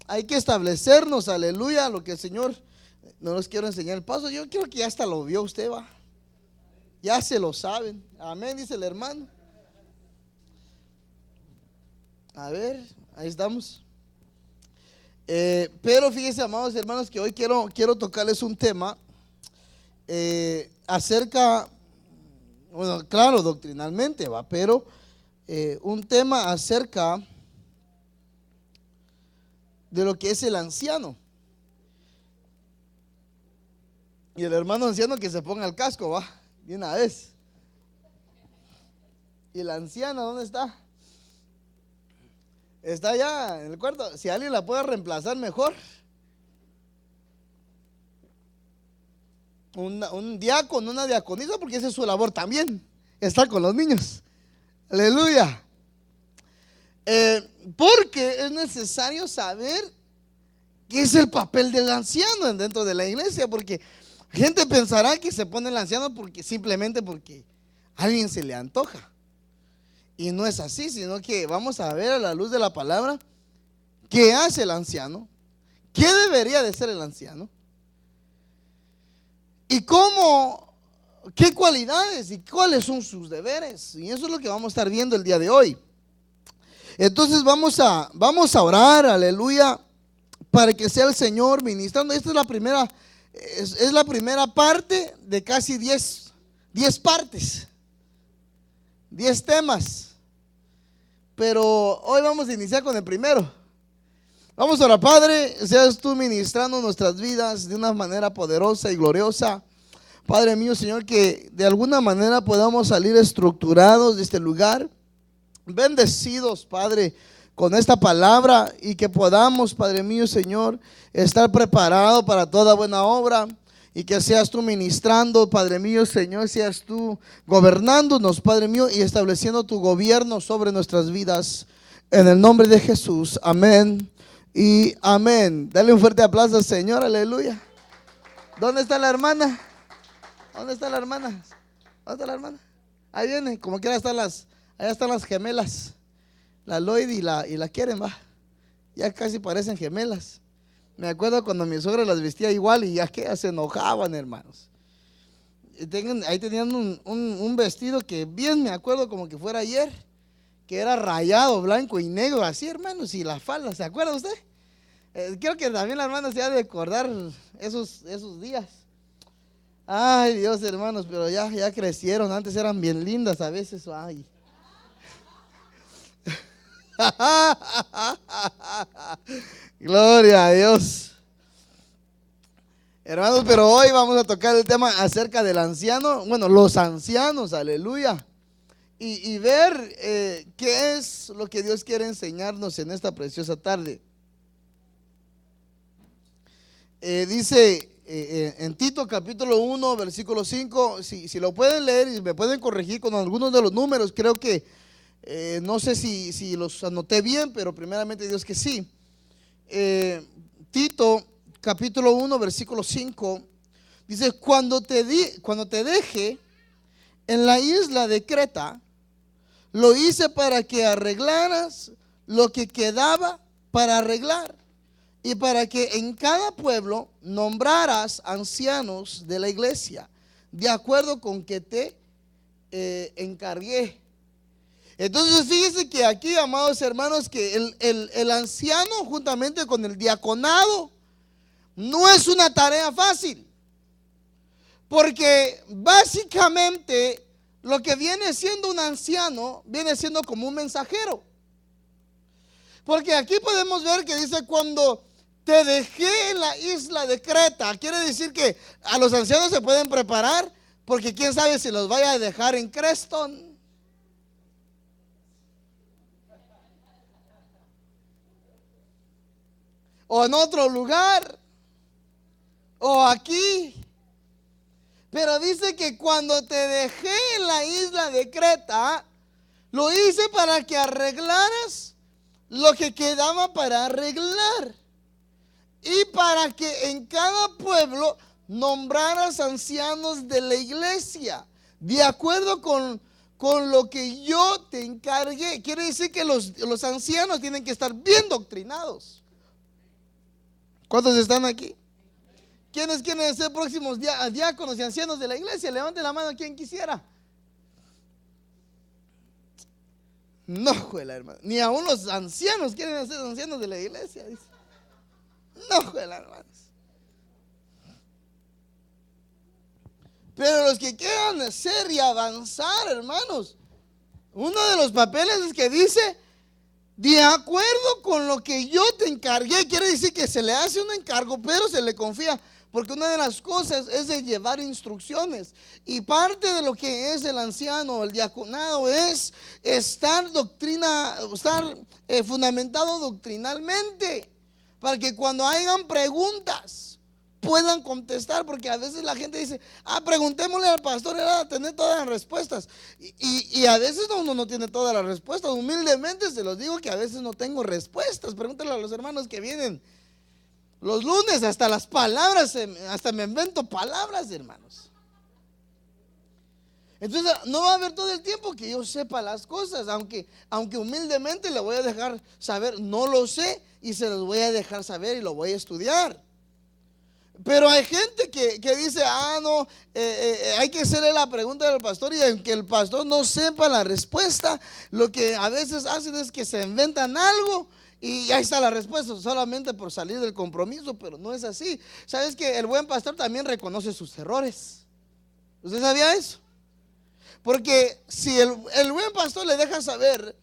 hay que establecernos, aleluya, lo que el Señor, no les quiero enseñar el paso. Yo creo que ya hasta lo vio usted, va. Ya se lo saben. Amén, dice el hermano. A ver, ahí estamos. Pero fíjense, amados hermanos, que hoy quiero tocarles un tema acerca, bueno, claro, doctrinalmente, va, pero un tema acerca de lo que es el anciano. Y el hermano anciano que se ponga el casco, va, de una vez. ¿Y la anciana dónde está? Está allá en el cuarto. Si alguien la puede reemplazar mejor. Un diácono, una diaconisa, porque esa es su labor también. Estar con los niños. Aleluya. Porque es necesario saber qué es el papel del anciano dentro de la iglesia. Porque gente pensará que se pone el anciano simplemente porque a alguien se le antoja. Y no es así, sino que vamos a ver a la luz de la palabra qué hace el anciano, qué debería de ser el anciano y cómo, qué cualidades y cuáles son sus deberes. Y eso es lo que vamos a estar viendo el día de hoy. Entonces vamos a orar, aleluya, para que sea el Señor ministrando. Esta es la primera parte de casi 10 partes, 10 temas. Pero hoy vamos a iniciar con el primero. Vamos a orar. Padre, seas tú ministrando nuestras vidas de una manera poderosa y gloriosa. Padre mío, Señor, que de alguna manera podamos salir estructurados de este lugar, bendecidos, Padre, con esta palabra, y que podamos, Padre mío, Señor, estar preparados para toda buena obra. Y que seas tú ministrando, Padre mío, Señor, seas tú gobernándonos, Padre mío, y estableciendo tu gobierno sobre nuestras vidas. En el nombre de Jesús, amén y amén. Dale un fuerte aplauso al Señor, aleluya. ¿Dónde está la hermana? ¿Dónde está la hermana? ¿Dónde está la hermana? Ahí viene, como quiera allá están las gemelas, la Lloyd y la Keren, va. Ya casi parecen gemelas. Me acuerdo cuando mi suegra las vestía igual y ya que se enojaban, hermanos. Ahí tenían un vestido que bien me acuerdo como que fuera ayer, que era rayado, blanco y negro, así, hermanos, y la falda, ¿se acuerda usted? Creo que también la hermana se ha de acordar esos días. Ay, Dios, hermanos, pero ya crecieron. Antes eran bien lindas a veces, ay. Gloria a Dios. Hermanos, pero hoy vamos a tocar el tema acerca del anciano, bueno, los ancianos, aleluya. Y ver qué es lo que Dios quiere enseñarnos en esta preciosa tarde. Dice en Tito capítulo 1, versículo 5, si lo pueden leer y me pueden corregir con algunos de los números, creo que no sé si los anoté bien, pero primeramente Dios que sí. Tito capítulo 1 versículo 5 dice: cuando te dejé en la isla de Creta, lo hice para que arreglaras lo que quedaba para arreglar, y para que en cada pueblo nombraras ancianos de la iglesia, de acuerdo con que te encargué. Entonces fíjense que aquí, amados hermanos, que el anciano juntamente con el diaconado no es una tarea fácil, porque básicamente lo que viene siendo un anciano viene siendo como un mensajero. Porque aquí podemos ver que dice: cuando te dejé en la isla de Creta, quiere decir que a los ancianos se pueden preparar, porque quién sabe si los vaya a dejar en Creston o en otro lugar o aquí. Pero dice que cuando te dejé en la isla de Creta, lo hice para que arreglaras lo que quedaba para arreglar, y para que en cada pueblo nombraras ancianos de la iglesia, de acuerdo con lo que yo te encargué. Quiere decir que los ancianos tienen que estar bien doctrinados. ¿Cuántos están aquí? ¿Quiénes quieren ser próximos diáconos y ancianos de la iglesia? Levante la mano quien quisiera. No, juela, hermano. Ni aún los ancianos quieren ser ancianos de la iglesia, dice. No, juela, hermanos. Pero los que quieran ser y avanzar, hermanos, uno de los papeles es que dice: de acuerdo con lo que yo te encargué. Quiere decir que se le hace un encargo, pero se le confía, porque una de las cosas es de llevar instrucciones. Y parte de lo que es el anciano o el diaconado es estar fundamentado doctrinalmente, para que cuando hayan preguntas puedan contestar, porque a veces la gente dice: preguntémosle al pastor, él va a tener todas las respuestas. Y a veces uno no tiene todas las respuestas. Humildemente se los digo que a veces no tengo respuestas. Pregúntenle a los hermanos que vienen los lunes, hasta las palabras, hasta me invento palabras, hermanos. Entonces no va a haber todo el tiempo que yo sepa las cosas, aunque humildemente le voy a dejar saber: no lo sé, y se los voy a dejar saber y lo voy a estudiar. Pero hay gente que dice: no, hay que hacerle la pregunta del pastor, y aunque el pastor no sepa la respuesta, lo que a veces hacen es que se inventan algo y ahí está la respuesta, solamente por salir del compromiso. Pero no es así. ¿Sabes que el buen pastor también reconoce sus errores? ¿Usted sabía eso? Porque si el buen pastor le deja saber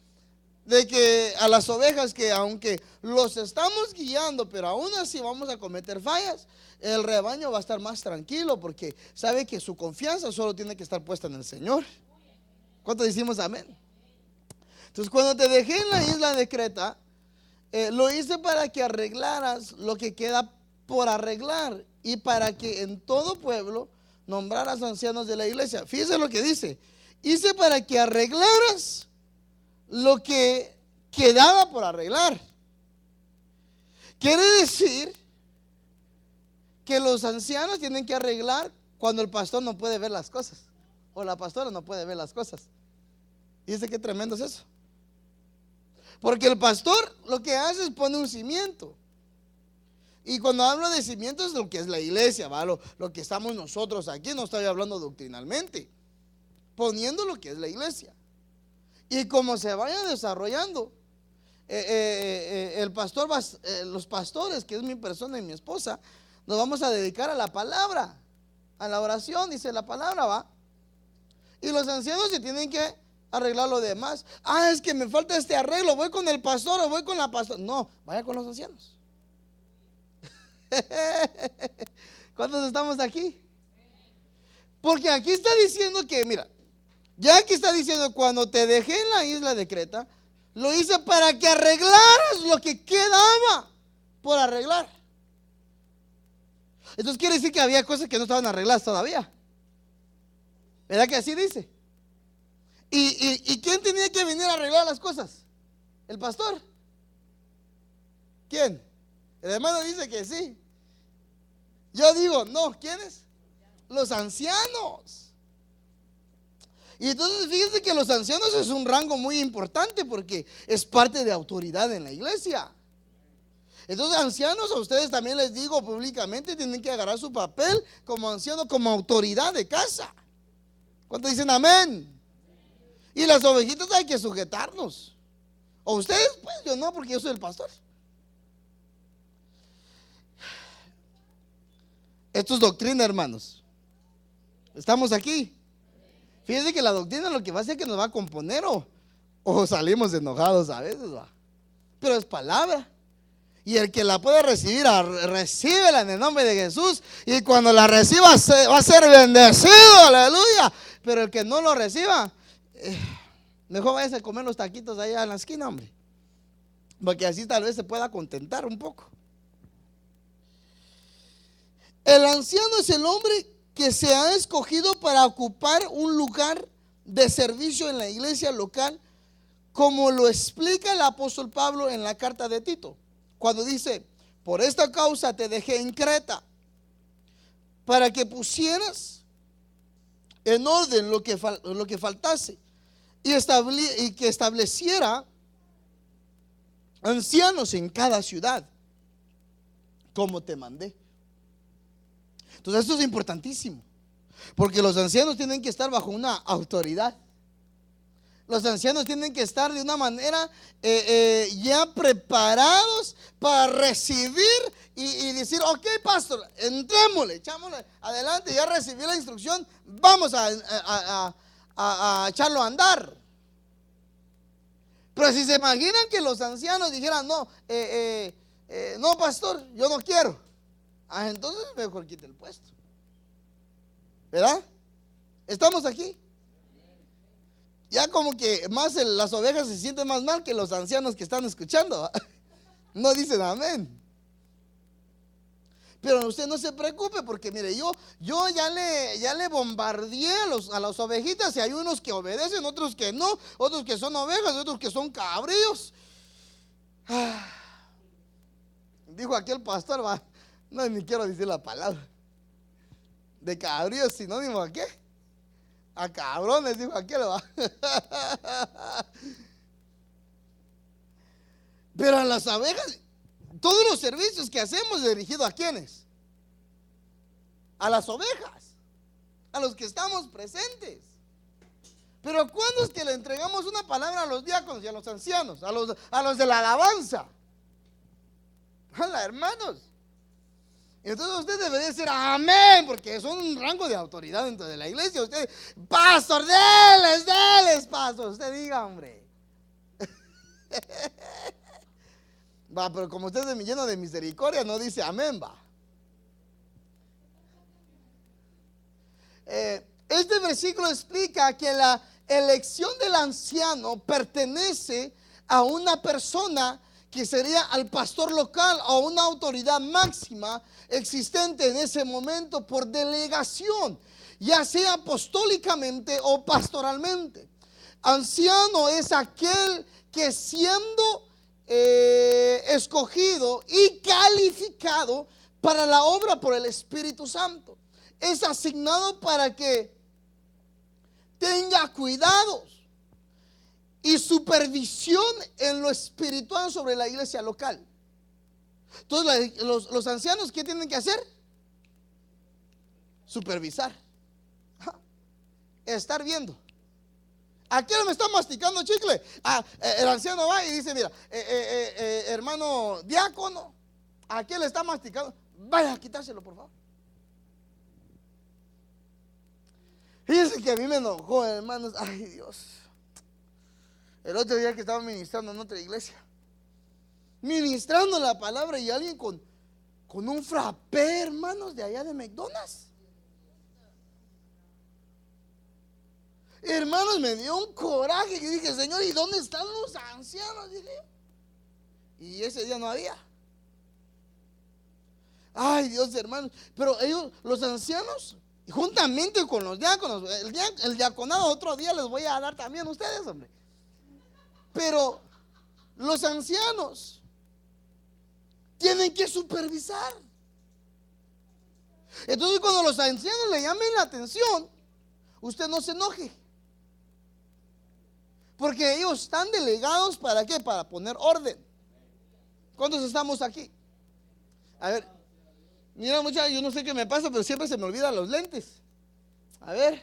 de que a las ovejas que aunque los estamos guiando, pero aún así vamos a cometer fallas, el rebaño va a estar más tranquilo, porque sabe que su confianza solo tiene que estar puesta en el Señor. ¿Cuántos decimos amén? Entonces, cuando te dejé en la isla de Creta, lo hice para que arreglaras lo que queda por arreglar, y para que en todo pueblo nombraras ancianos de la iglesia. Fíjese lo que dice: hice para que arreglaras lo que quedaba por arreglar. Quiere decir que los ancianos tienen que arreglar cuando el pastor no puede ver las cosas, o la pastora no puede ver las cosas. Y dice: qué tremendo es eso. Porque el pastor lo que hace es pone un cimiento. Y cuando hablo de cimiento es lo que es la iglesia, ¿va? Lo que estamos nosotros aquí. No estoy hablando doctrinalmente, poniendo lo que es la iglesia. Y como se vaya desarrollando, el pastor los pastores, que es mi persona y mi esposa, nos vamos a dedicar a la palabra, a la oración, dice la palabra, ¿va? Y los ancianos se tienen que arreglar lo demás. Es que me falta este arreglo, voy con el pastor o voy con la pastora. No, vaya con los ancianos. ¿Cuántos estamos aquí? Porque aquí está diciendo que, mira, ya aquí está diciendo: cuando te dejé en la isla de Creta, lo hice para que arreglaras lo que quedaba por arreglar. Entonces quiere decir que había cosas que no estaban arregladas todavía. ¿Verdad que así dice? ¿Y quién tenía que venir a arreglar las cosas? ¿El pastor? ¿Quién? El hermano dice que sí. Yo digo, no, ¿quiénes? Los ancianos. Y entonces fíjense que los ancianos es un rango muy importante, porque es parte de autoridad en la iglesia. Entonces, ancianos, a ustedes también les digo públicamente: tienen que agarrar su papel como anciano, como autoridad de casa. ¿Cuántos dicen amén? Y las ovejitas hay que sujetarnos. O ustedes, pues yo no, porque yo soy el pastor. Esto es doctrina, hermanos. Estamos aquí. Fíjense que la doctrina lo que va a hacer es que nos va a componer, o salimos enojados a veces, ¿va? Pero es palabra. Y el que la puede recibir, recíbela en el nombre de Jesús. Y cuando la reciba va a ser bendecido, aleluya. Pero el que no lo reciba, mejor vaya a comer los taquitos allá en la esquina, hombre. Porque así tal vez se pueda contentar un poco. El anciano es el hombre que se ha escogido para ocupar un lugar de servicio en la iglesia local, como lo explica el apóstol Pablo en la carta de Tito, cuando dice: por esta causa te dejé en Creta, para que pusieras en orden lo que faltase, y que estableciera ancianos en cada ciudad. como te mandé. Entonces esto es importantísimo, porque los ancianos tienen que estar bajo una autoridad. Los ancianos tienen que estar de una manera ya preparados para recibir y decir: ok, pastor, entrémosle, echámosle adelante, ya recibí la instrucción, vamos a echarlo a andar. Pero si se imaginan que los ancianos dijeran: no, no, pastor, yo no quiero, entonces mejor quite el puesto, ¿verdad? ¿Estamos aquí? Ya como que más las ovejas se sienten más mal que los ancianos que están escuchando. No dicen amén. Pero usted no se preocupe, porque mire, yo ya le bombardeé a las ovejitas, y hay unos que obedecen, otros que no, otros que son ovejas, otros que son cabríos. Dijo aquel pastor, va, no, ni quiero decir la palabra. De cabríos, sinónimo a qué? A cabrones, dijo aquel, va. Pero a las abejas, todos los servicios que hacemos dirigidos ¿a quiénes? A las ovejas, a los que estamos presentes. Pero ¿cuándo es que le entregamos una palabra a los diáconos y a los ancianos, a los de la alabanza? Hola, hermanos. Entonces usted debería decir amén, porque son un rango de autoridad dentro de la iglesia. Usted, pastor, deles, pastor. Usted diga, hombre. Va, pero como usted es lleno de misericordia, no dice amén, va. Este versículo explica que la elección del anciano pertenece a una persona que sería al pastor local o una autoridad máxima existente en ese momento por delegación, ya sea apostólicamente o pastoralmente. Anciano es aquel que, siendo escogido y calificado para la obra por el Espíritu Santo, es asignado para que tenga cuidados y supervisión en lo espiritual sobre la iglesia local. Entonces los ancianos, ¿qué tienen que hacer? Supervisar, estar viendo. ¿A quién me está masticando chicle? El anciano va y dice: mira, hermano diácono, ¿a quién le está masticando? Vaya a quitárselo, por favor. Fíjense que a mí me enojó, hermanos. Ay, Dios. El otro día que estaba ministrando en otra iglesia, ministrando la palabra, y alguien con un frappé, hermanos, de allá de McDonald's. Hermanos, me dio un coraje que dije: Señor, ¿y dónde están los ancianos? Dije, y ese día no había. Ay, Dios, hermanos. Pero ellos, los ancianos, juntamente con los diáconos, el diaconado otro día les voy a dar también a ustedes, hombre. Pero los ancianos tienen que supervisar. Entonces, cuando los ancianos le llamen la atención, usted no se enoje, porque ellos están delegados ¿para qué? Para poner orden. ¿Cuántos estamos aquí? A ver, mira, muchachos, yo no sé qué me pasa, pero siempre se me olvidan los lentes. A ver,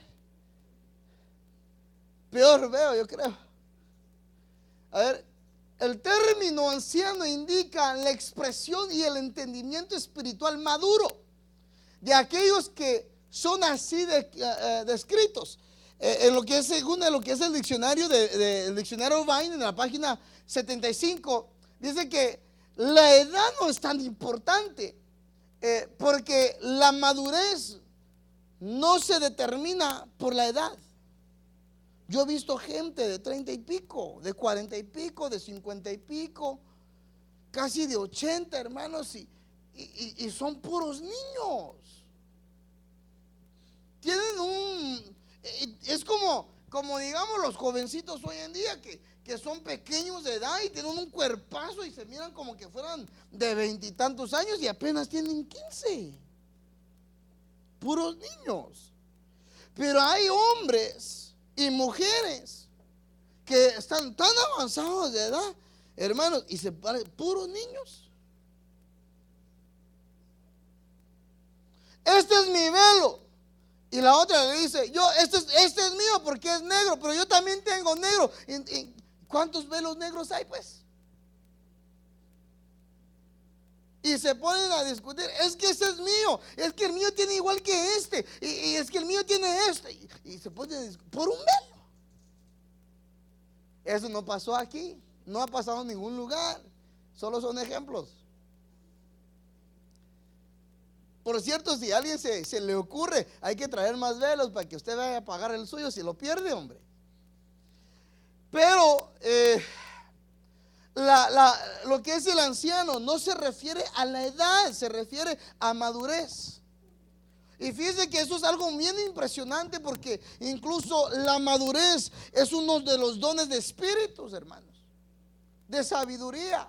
peor veo, yo creo. A ver, el término anciano indica la expresión y el entendimiento espiritual maduro de aquellos que son así descritos. En lo que es, según lo que es el diccionario el diccionario Vine, en la página 75, dice que la edad no es tan importante, porque la madurez no se determina por la edad. Yo he visto gente de 30 y pico, de 40 y pico, de 50 y pico, casi de 80, hermanos, y son puros niños. Tienen es como digamos los jovencitos hoy en día que son pequeños de edad y tienen un cuerpazo y se miran como que fueran de 20 y tantos años y apenas tienen 15. Puros niños. Pero hay hombres y mujeres que están tan avanzados de edad, hermanos, y se parecen puros niños. este es mi velo. Y la otra le dice, este es mío porque es negro, pero yo también tengo negro. ¿Y cuántos velos negros hay, pues? Y se ponen a discutir, es que ese es mío, es que el mío tiene igual que este, y es que el mío tiene este. Y se ponen a discutir por un velo. Eso no pasó aquí, no ha pasado en ningún lugar, solo son ejemplos. Por cierto, si a alguien se le ocurre, hay que traer más velos para que usted vaya a pagar el suyo si lo pierde, hombre. Pero lo que es el anciano no se refiere a la edad, se refiere a madurez. Y fíjense que eso es algo bien impresionante, porque incluso la madurez es uno de los dones de espíritus, hermanos, de sabiduría.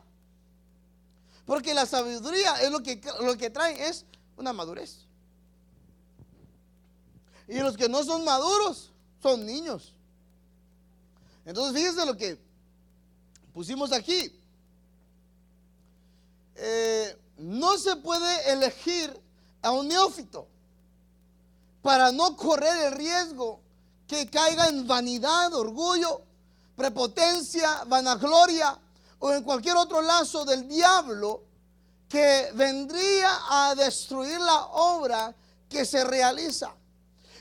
Porque la sabiduría es lo que trae es una madurez. Y los que no son maduros son niños. Entonces fíjense lo que pusimos aquí. No se puede elegir a un neófito para no correr el riesgo que caiga en vanidad, orgullo, prepotencia, vanagloria o en cualquier otro lazo del diablo que vendría a destruir la obra que se realiza.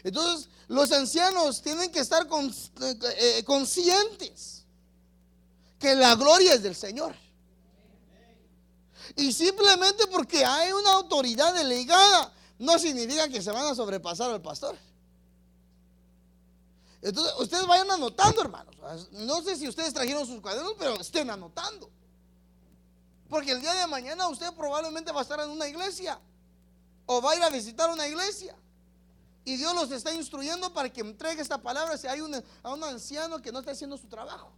Entonces los ancianos tienen que estar conscientes que la gloria es del Señor. Y simplemente porque hay una autoridad delegada no significa que se van a sobrepasar al pastor. Entonces ustedes vayan anotando, hermanos. No sé si ustedes trajeron sus cuadernos, pero estén anotando, porque el día de mañana usted probablemente va a estar en una iglesia o va a ir a visitar una iglesia, y Dios los está instruyendo para que entregue esta palabra si hay a un anciano que no está haciendo su trabajo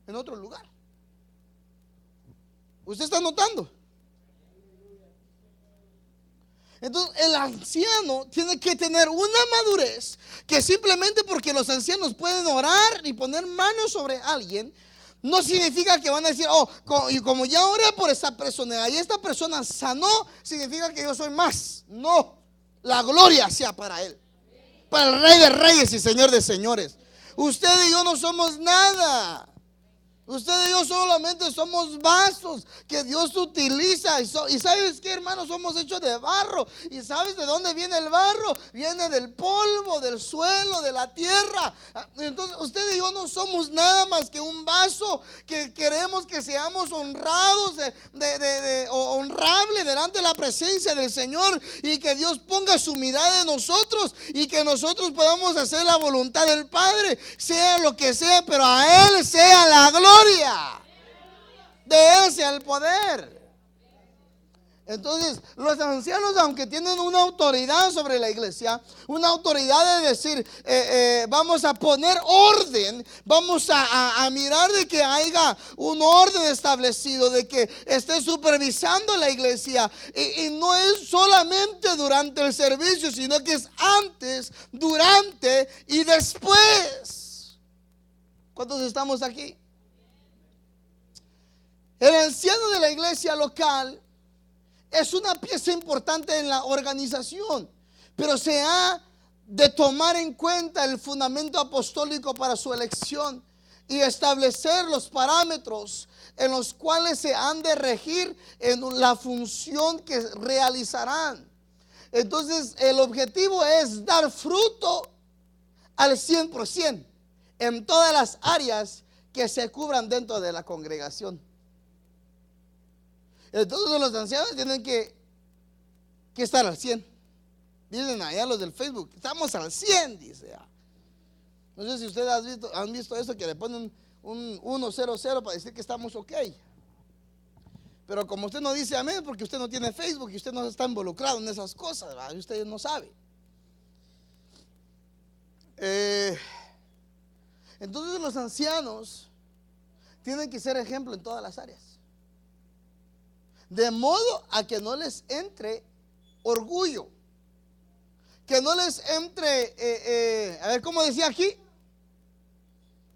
en otro lugar. ¿Usted está notando? Entonces el anciano tiene que tener una madurez que simplemente porque los ancianos pueden orar y poner manos sobre alguien, no significa que van a decir, y como ya oré por esa persona y esta persona sanó, significa que yo soy más. No, la gloria sea para Él, para el Rey de Reyes y Señor de Señores. Usted y yo no somos nada. Usted y yo solamente somos vasos que Dios utiliza. Y ¿sabes qué, hermanos? Somos hechos de barro. ¿Y sabes de dónde viene el barro? Viene del polvo, del suelo, de la tierra. Entonces usted y yo no somos nada más que un vaso que queremos que seamos honrados, honrable delante de la presencia del Señor, y que Dios ponga su mirada en nosotros y que nosotros podamos hacer la voluntad del Padre, sea lo que sea, pero a Él sea la gloria. De Él sea el poder. Entonces los ancianos, aunque tienen una autoridad sobre la iglesia, una autoridad de decir, vamos a poner orden, vamos a mirar de que haya un orden establecido, de que esté supervisando la iglesia, y no es solamente durante el servicio, sino que es antes, durante y después. ¿Cuántos estamos aquí? El anciano de la iglesia local es una pieza importante en la organización, pero se ha de tomar en cuenta el fundamento apostólico para su elección y establecer los parámetros en los cuales se han de regir en la función que realizarán. Entonces el objetivo es dar fruto al 100% en todas las áreas que se cubran dentro de la congregación. Entonces los ancianos tienen que estar al 100. Dicen allá los del Facebook, estamos al 100, dice. No sé si ustedes han visto eso, que le ponen un 100 para decir que estamos ok. Pero como usted no dice amén, porque usted no tiene Facebook y usted no está involucrado en esas cosas, ¿verdad? Usted no sabe. Entonces los ancianos tienen que ser ejemplo en todas las áreas, de modo a que no les entre orgullo, que no les entre, a ver, ¿cómo decía aquí?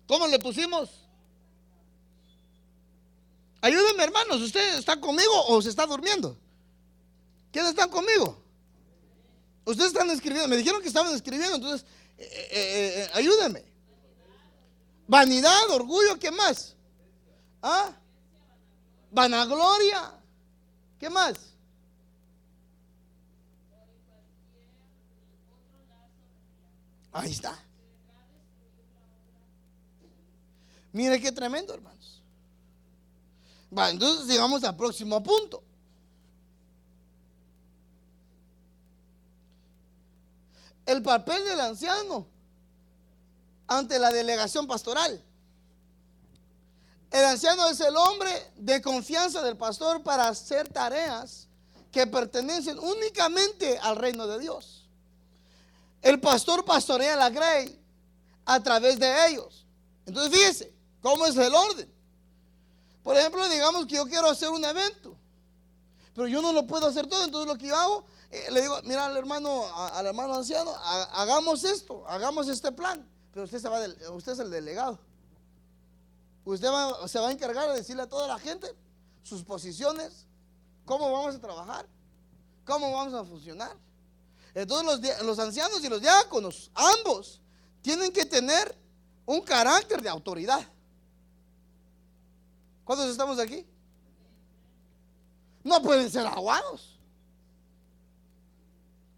¿Cómo le pusimos? Ayúdenme, hermanos, ¿usted está conmigo o se está durmiendo? ¿Quiénes están conmigo? Ustedes están escribiendo, me dijeron que estaban escribiendo, entonces ayúdenme. Vanidad, orgullo, ¿qué más? ¿Ah? Vanagloria, ¿qué más? Ahí está. Mire qué tremendo, hermanos. Va, entonces llegamos al próximo punto. El papel del anciano ante la delegación pastoral. El anciano es el hombre de confianza del pastor para hacer tareas que pertenecen únicamente al reino de Dios. El pastor pastorea la grey a través de ellos. Entonces fíjese cómo es el orden. Por ejemplo, digamos que yo quiero hacer un evento, pero yo no lo puedo hacer todo. Entonces lo que yo hago, le digo, mira al hermano anciano, hagamos esto, hagamos este plan. Pero usted es el delegado. Usted se va a encargar de decirle a toda la gente sus posiciones, cómo vamos a trabajar, cómo vamos a funcionar. Entonces los ancianos y los diáconos, ambos, tienen que tener un carácter de autoridad. ¿Cuántos estamos aquí? No pueden ser aguados.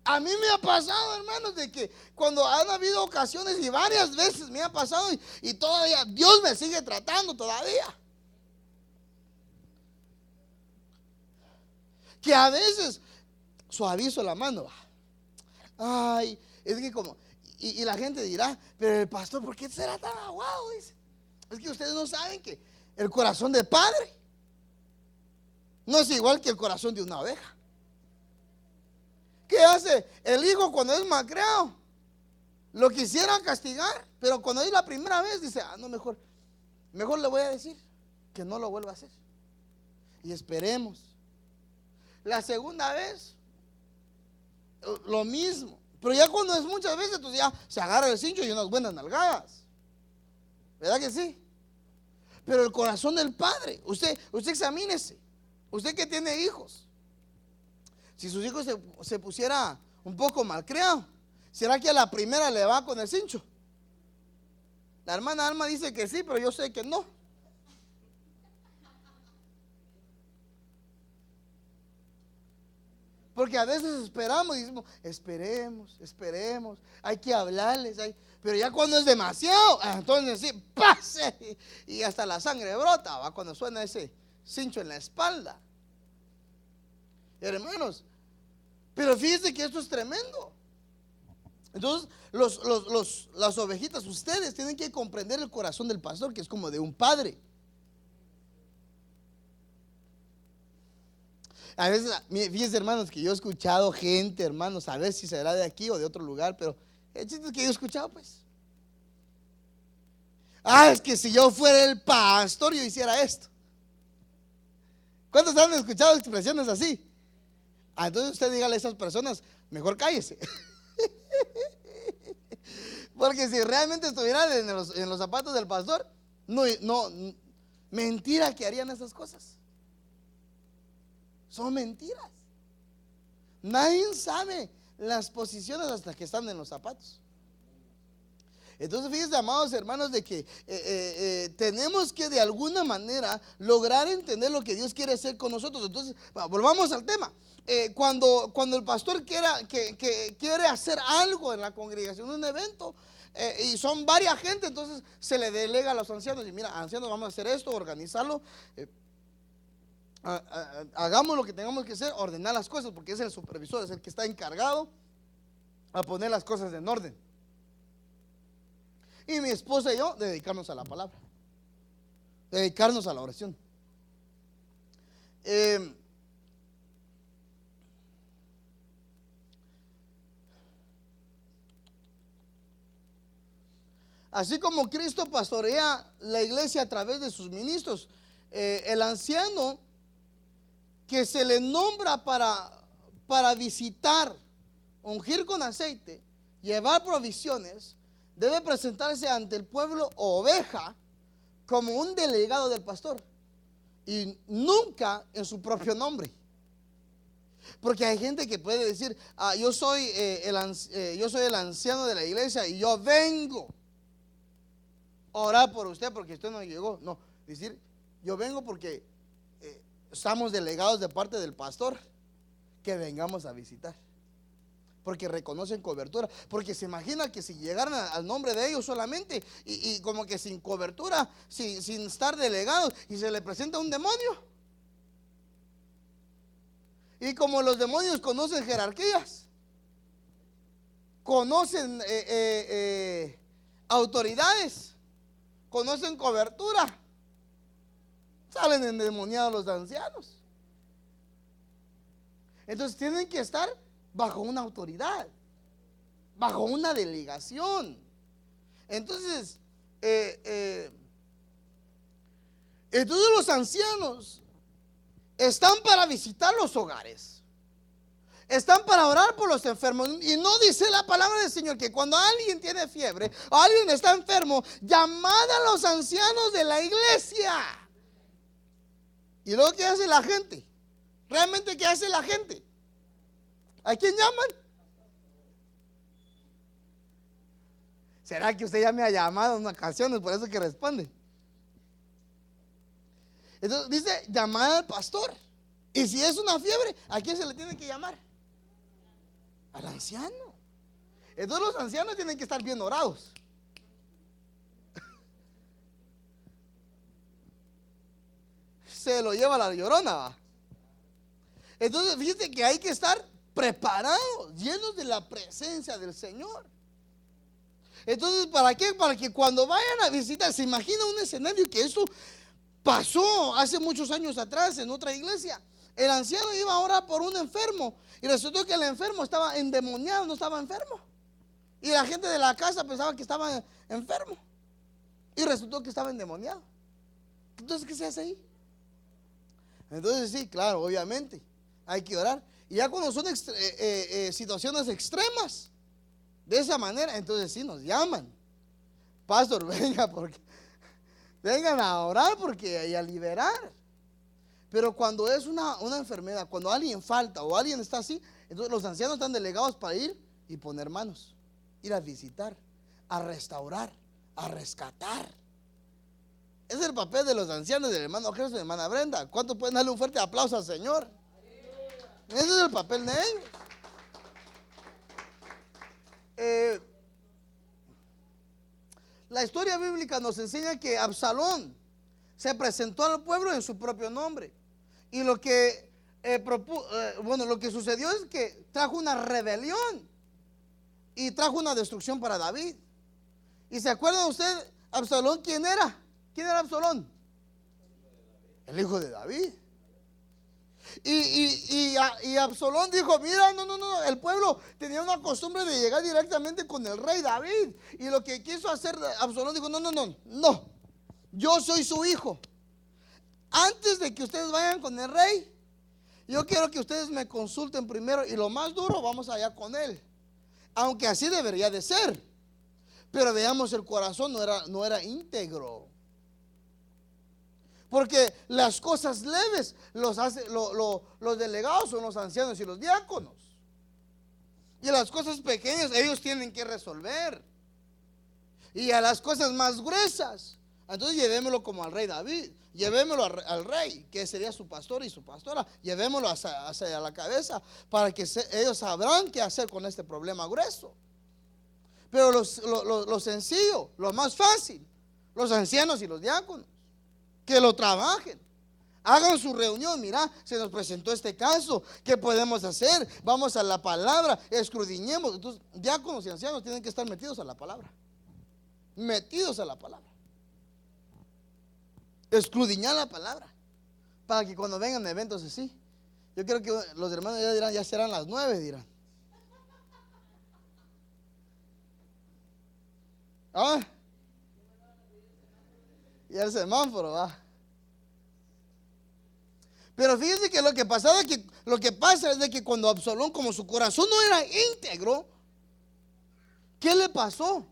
A mí me ha pasado, hermanos, de que cuando han habido ocasiones y varias veces me ha pasado y todavía Dios me sigue tratando todavía. Que a veces suavizo la mano. Ay, es que como, y la gente dirá, pero el pastor, ¿por qué será tan aguado? Dice, es que ustedes no saben que el corazón del padre no es igual que el corazón de una oveja. ¿Qué hace el hijo cuando es malcriado? Lo quisiera castigar, pero cuando es la primera vez dice, no, mejor le voy a decir que no lo vuelva a hacer. Y esperemos. La segunda vez, lo mismo. Pero ya cuando es muchas veces, entonces ya se agarra el cincho y unas buenas nalgadas. ¿Verdad que sí? Pero el corazón del padre, usted examínese. Usted que tiene hijos. Si sus hijos se pusiera un poco malcriado, ¿será que a la primera le va con el cincho? La hermana Alma dice que sí, pero yo sé que no. Porque a veces esperamos y decimos, esperemos, hay que hablarles, pero ya cuando es demasiado, entonces sí, pase, y hasta la sangre brota, ¿va? Cuando suena ese cincho en la espalda. Hermanos, pero fíjense que esto es tremendo. Entonces, las ovejitas, ustedes tienen que comprender el corazón del pastor, que es como de un padre. A veces, fíjense, hermanos, que yo he escuchado gente, hermanos, a ver si será de aquí o de otro lugar, pero el chiste es que yo he escuchado, pues. Es que si yo fuera el pastor, yo hiciera esto. ¿Cuántos han escuchado expresiones así? Entonces usted dígale a esas personas, mejor cállese. Porque si realmente estuvieran en los zapatos del pastor, no, mentira que harían esas cosas. Son mentiras. Nadie sabe las posiciones hasta que están en los zapatos. Entonces fíjense, amados hermanos, de que tenemos que de alguna manera lograr entender lo que Dios quiere hacer con nosotros. Entonces, volvamos al tema. Cuando el pastor quiere hacer algo en la congregación, un evento, y son varias gente, entonces se le delega a los ancianos y mira, ancianos, vamos a hacer esto, organizarlo, hagamos lo que tengamos que hacer, ordenar las cosas, porque es el supervisor, es el que está encargado a poner las cosas en orden. Y mi esposa y yo dedicarnos a la palabra, dedicarnos a la oración. Así como Cristo pastorea la iglesia a través de sus ministros, el anciano que se le nombra para visitar, ungir con aceite, llevar provisiones, debe presentarse ante el pueblo oveja como un delegado del pastor y nunca en su propio nombre. Porque hay gente que puede decir, yo soy yo soy el anciano de la iglesia y yo vengo a orar por usted porque usted no llegó. No, decir, yo vengo porque estamos delegados de parte del pastor que vengamos a visitar. Porque reconocen cobertura. Porque se imagina que si llegaran al nombre de ellos solamente y como que sin cobertura, sin estar delegados, y se le presenta un demonio. Y como los demonios conocen jerarquías, conocen autoridades, conocen cobertura, salen endemoniados los ancianos. Entonces tienen que estar bajo una autoridad, bajo una delegación. Entonces, entonces los ancianos están para visitar los hogares, están para orar por los enfermos. Y no dice la palabra del Señor que cuando alguien tiene fiebre o alguien está enfermo, llamad a los ancianos de la iglesia. ¿Y luego qué hace la gente? ¿Realmente qué hace la gente? ¿A quién llaman? ¿Será que usted ya me ha llamado en ocasiones? Por eso que responde. Entonces dice, llamar al pastor. Y si es una fiebre, ¿a quién se le tiene que llamar? Al anciano. Entonces los ancianos tienen que estar bien orados. Se lo lleva la llorona, ¿va? Entonces fíjate que hay que estar preparados, llenos de la presencia del Señor. Entonces, ¿para qué? Para que cuando vayan a visitar, se imagina un escenario que esto pasó hace muchos años atrás en otra iglesia. El anciano iba a orar por un enfermo y resultó que el enfermo estaba endemoniado, no estaba enfermo. Y la gente de la casa pensaba que estaba enfermo y resultó que estaba endemoniado. Entonces, ¿qué se hace ahí? Entonces sí, claro, obviamente hay que orar. Y ya cuando son situaciones extremas de esa manera, entonces sí nos llaman. Pastor, vengan a orar y a liberar. Pero cuando es una enfermedad, cuando alguien falta o alguien está así, entonces los ancianos están delegados para ir y poner manos, ir a visitar, a restaurar, a rescatar. Ese es el papel de los ancianos, del hermano Jesús y de la hermana Brenda. ¿Cuántos pueden darle un fuerte aplauso al Señor? Ese es el papel de ellos. La historia bíblica nos enseña que Absalón se presentó al pueblo en su propio nombre. Y lo que lo que sucedió es que trajo una rebelión y trajo una destrucción para David. ¿Y se acuerdan usted, Absalón, quién era? ¿Quién era Absalón? El hijo de David. Y Absalón dijo, mira, no, el pueblo tenía una costumbre de llegar directamente con el rey David. Y lo que quiso hacer Absalón dijo, no, yo soy su hijo. Antes de que ustedes vayan con el rey, yo quiero que ustedes me consulten primero y lo más duro, vamos allá con él. Aunque así debería de ser. Pero veamos, el corazón no era íntegro. Porque las cosas leves los delegados son los ancianos y los diáconos. Y las cosas pequeñas ellos tienen que resolver. Y a las cosas más gruesas, entonces llevémoslo como al rey David. Llevémoslo al rey, que sería su pastor y su pastora. Llevémoslo hacia la cabeza para que ellos sabrán qué hacer con este problema grueso. Pero lo sencillo, lo más fácil, los ancianos y los diáconos, que lo trabajen, hagan su reunión. Mira, se nos presentó este caso, ¿qué podemos hacer? Vamos a la palabra, escudriñemos. Entonces, diáconos y ancianos tienen que estar metidos a la palabra, metidos a la palabra, escudriñar la palabra, para que cuando vengan eventos así, yo creo que los hermanos ya dirán, ya serán las 9, dirán. Y el semáforo va. Pero fíjense que lo que pasa es de que cuando Absalón, como su corazón no era íntegro, ¿qué le pasó?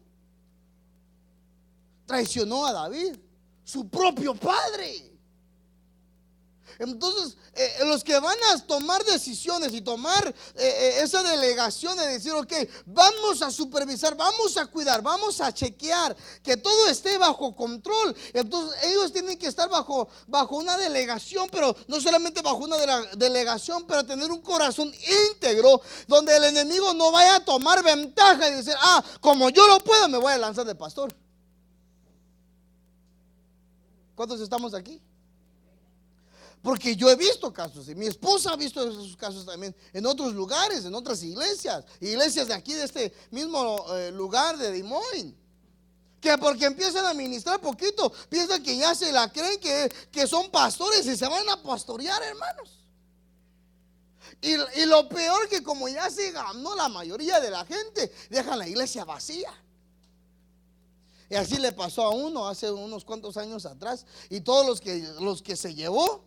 Traicionó a David, su propio padre. Entonces, los que van a tomar decisiones y tomar esa delegación de decir, ok, vamos a supervisar, vamos a cuidar, vamos a chequear que todo esté bajo control. Entonces, ellos tienen que estar bajo una delegación, pero no solamente bajo una delegación, pero tener un corazón íntegro, donde el enemigo no vaya a tomar ventaja y decir, como yo lo puedo, me voy a lanzar de pastor. ¿Cuántos estamos aquí? Porque yo he visto casos, y mi esposa ha visto esos casos también en otros lugares, en otras iglesias de aquí, de este mismo lugar de Des Moines, que porque empiezan a ministrar poquito, piensan que ya se la creen que son pastores y se van a pastorear, hermanos. Y lo peor, que como ya se ganó la mayoría de la gente, dejan la iglesia vacía. Y así le pasó a uno hace unos cuantos años atrás, y todos los que se llevó,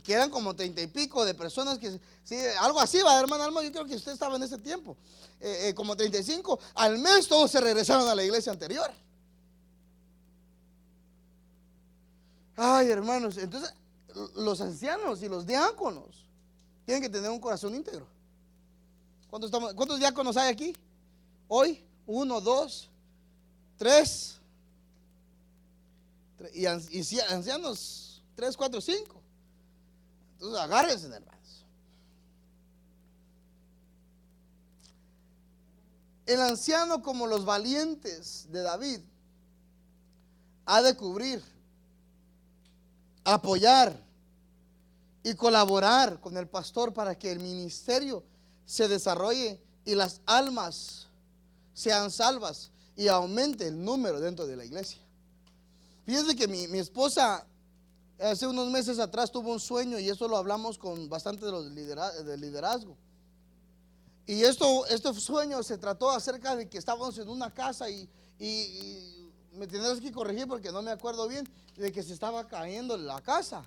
que eran como 30 y pico de personas, que sí, algo así, va, hermano Alma, yo creo que usted estaba en ese tiempo, como 35, al mes todos se regresaron a la iglesia anterior. Ay, hermanos, entonces los ancianos y los diáconos tienen que tener un corazón íntegro. ¿Cuántos diáconos hay aquí? Hoy, 1, 2, 3, y ancianos 3, 4, 5. Entonces agárrense, hermanos. El anciano, como los valientes de David, ha de cubrir, apoyar y colaborar con el pastor para que el ministerio se desarrolle y las almas sean salvas y aumente el número dentro de la iglesia. Fíjense que mi esposa hace unos meses atrás tuvo un sueño, y eso lo hablamos con bastante de los del liderazgo. Y este sueño se trató acerca de que estábamos en una casa y me tendrás que corregir porque no me acuerdo bien, de que se estaba cayendo la casa.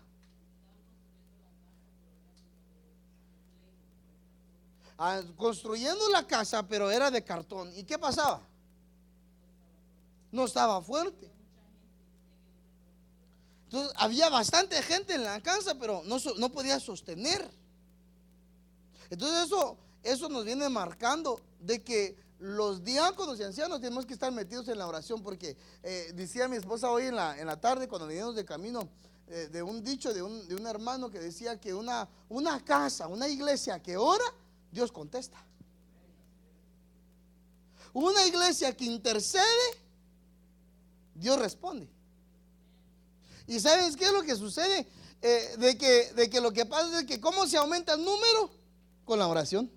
Construyendo la casa, pero era de cartón. ¿Y qué pasaba? No estaba fuerte. Entonces había bastante gente en la casa, pero no podía sostener. Entonces eso nos viene marcando de que los diáconos y ancianos tenemos que estar metidos en la oración, porque decía mi esposa hoy en la tarde, cuando veníamos de camino, de un dicho de un hermano que decía que una casa, una iglesia que ora, Dios contesta. Una iglesia que intercede, Dios responde. ¿Y sabes qué es lo que sucede? De que lo que pasa es que ¿cómo se aumenta el número? Con la oración.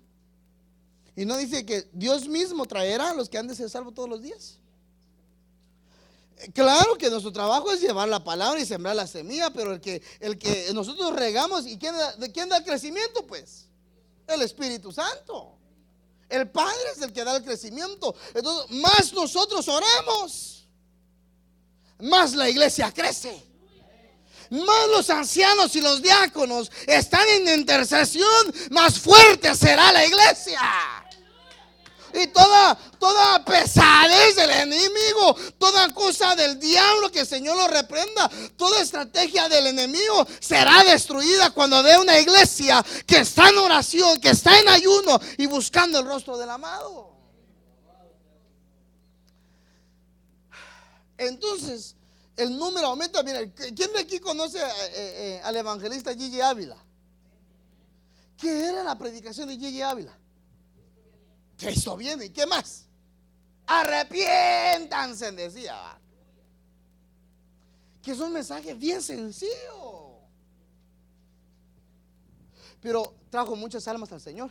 Y no dice que Dios mismo traerá a los que han de ser salvos todos los días. Claro que nuestro trabajo es llevar la palabra y sembrar la semilla, pero el que nosotros regamos, ¿y quién da el crecimiento? Pues el Espíritu Santo. El Padre es el que da el crecimiento. Entonces, más nosotros oramos, más la iglesia crece. Más los ancianos y los diáconos están en intercesión, más fuerte será la iglesia. Y toda pesadez del enemigo, toda cosa del diablo, que el Señor lo reprenda, toda estrategia del enemigo será destruida cuando ve una iglesia que está en oración, que está en ayuno y buscando el rostro del amado. Entonces el número aumenta. Mira, ¿quién de aquí conoce al evangelista Gigi Ávila? ¿Qué era la predicación de Gigi Ávila? Cristo viene. ¿Y qué más? Arrepiéntanse, decía. Que es un mensaje bien sencillo, pero trajo muchas almas al Señor.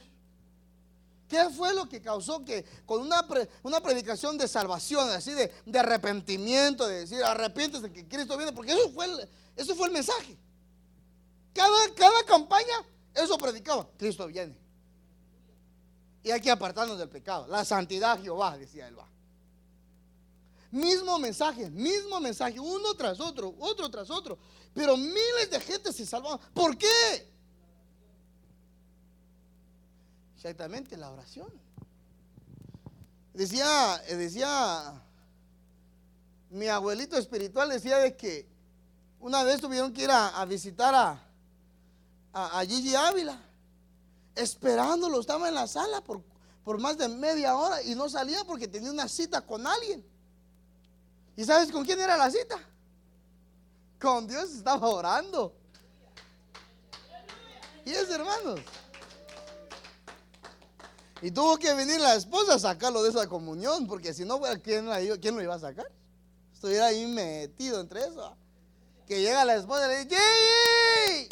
¿Qué fue lo que causó que con una predicación de salvación, así de arrepentimiento, de decir arrepiéntese que Cristo viene? Porque eso fue el mensaje. Cada campaña eso predicaba: Cristo viene y hay que apartarnos del pecado, la santidad Jehová, decía él. Mismo mensaje, uno tras otro, otro tras otro, pero miles de gente se salvaban. ¿Por qué? Exactamente, la oración. Decía mi abuelito espiritual, decía de que una vez tuvieron que ir a visitar a Gigi Ávila, esperándolo. Estaba en la sala por más de media hora y no salía porque tenía una cita con alguien. ¿Y sabes con quién era la cita? Con Dios. Estaba orando. Y es, hermanos. Y tuvo que venir la esposa a sacarlo de esa comunión, porque si no, ¿quién lo iba a sacar? Estuviera ahí metido entre eso. Que llega la esposa y le dice: ¡Yey!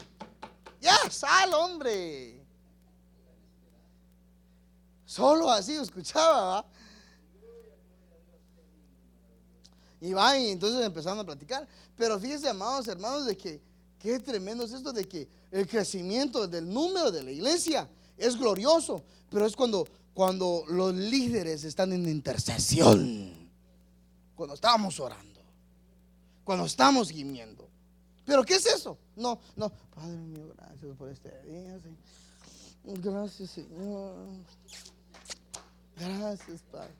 ¡Ya sal, hombre! Solo así escuchaba, ¿va? Y va, y entonces empezaron a platicar. Pero fíjense, amados hermanos, de que qué tremendo es esto, de que el crecimiento del número de la iglesia es glorioso, pero es cuando los líderes están en intercesión, cuando estamos orando, cuando estamos gimiendo. ¿Pero qué es eso? No, Padre mío, gracias por este día, Señor. Gracias, Señor. Gracias, Padre.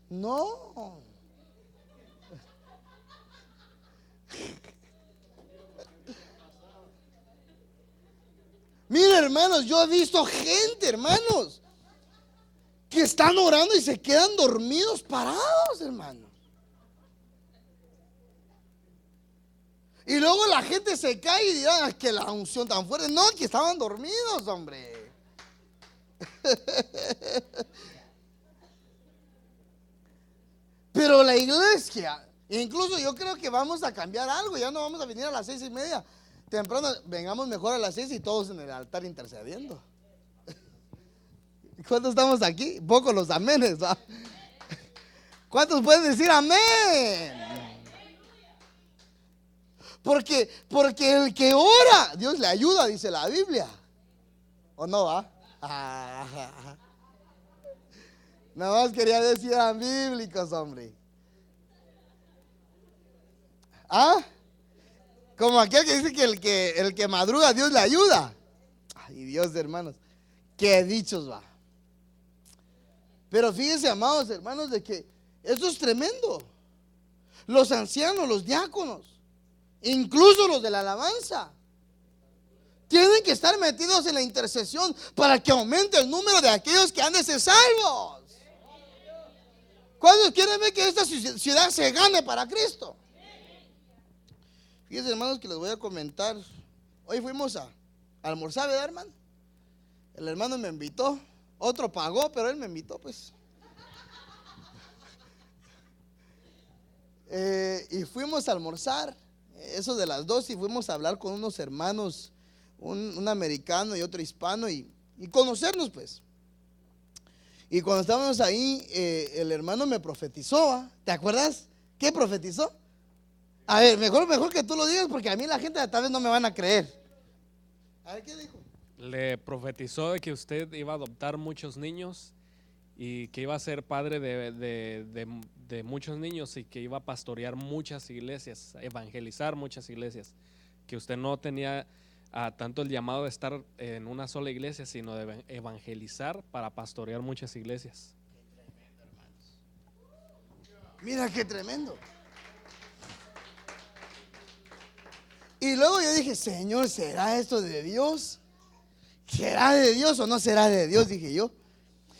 No. Mira, hermanos, yo he visto gente, hermanos, que están orando y se quedan dormidos parados, hermanos. Y luego la gente se cae y dirá: que la unción tan fuerte. No, que estaban dormidos, hombre. Pero la iglesia, incluso yo creo que vamos a cambiar algo. Ya no vamos a venir a las 6:30 temprano, vengamos mejor a las 6 y todos en el altar intercediendo. ¿Cuántos estamos aquí? Pocos los amenes, ¿va? ¿Cuántos pueden decir amén? Porque el que ora, Dios le ayuda, dice la Biblia. ¿O no, va? Nada más quería decir eran bíblicos, hombre. ¿Ah? Como aquel que dice que el que madruga, Dios le ayuda. Ay, Dios, hermanos, qué dichos, va. Pero fíjense, amados hermanos, de que eso es tremendo. Los ancianos, los diáconos, incluso los de la alabanza, tienen que estar metidos en la intercesión para que aumente el número de aquellos que han de ser salvos. ¿Cuántos quieren ver que esta ciudad se gane para Cristo? Fíjense, hermanos, que les voy a comentar. Hoy fuimos a almorzar, ¿verdad, hermano? El hermano me invitó. Otro pagó, pero él me invitó, pues. Y fuimos a almorzar, eso de las 2, y fuimos a hablar con unos hermanos, un americano y otro hispano, y conocernos, pues. Y cuando estábamos ahí, el hermano me profetizó, ¿va? ¿Te acuerdas? ¿Qué profetizó? A ver, mejor que tú lo digas, porque a mí la gente tal vez no me van a creer. A ver, ¿qué dijo? Le profetizó de que usted iba a adoptar muchos niños y que iba a ser padre de muchos niños y que iba a pastorear muchas iglesias, evangelizar muchas iglesias, que usted no tenía tanto el llamado de estar en una sola iglesia, sino de evangelizar para pastorear muchas iglesias. Qué tremendo, hermanos. Mira qué tremendo. Y luego yo dije: Señor, ¿será esto de Dios? ¿Será de Dios o no será de Dios? Dije yo.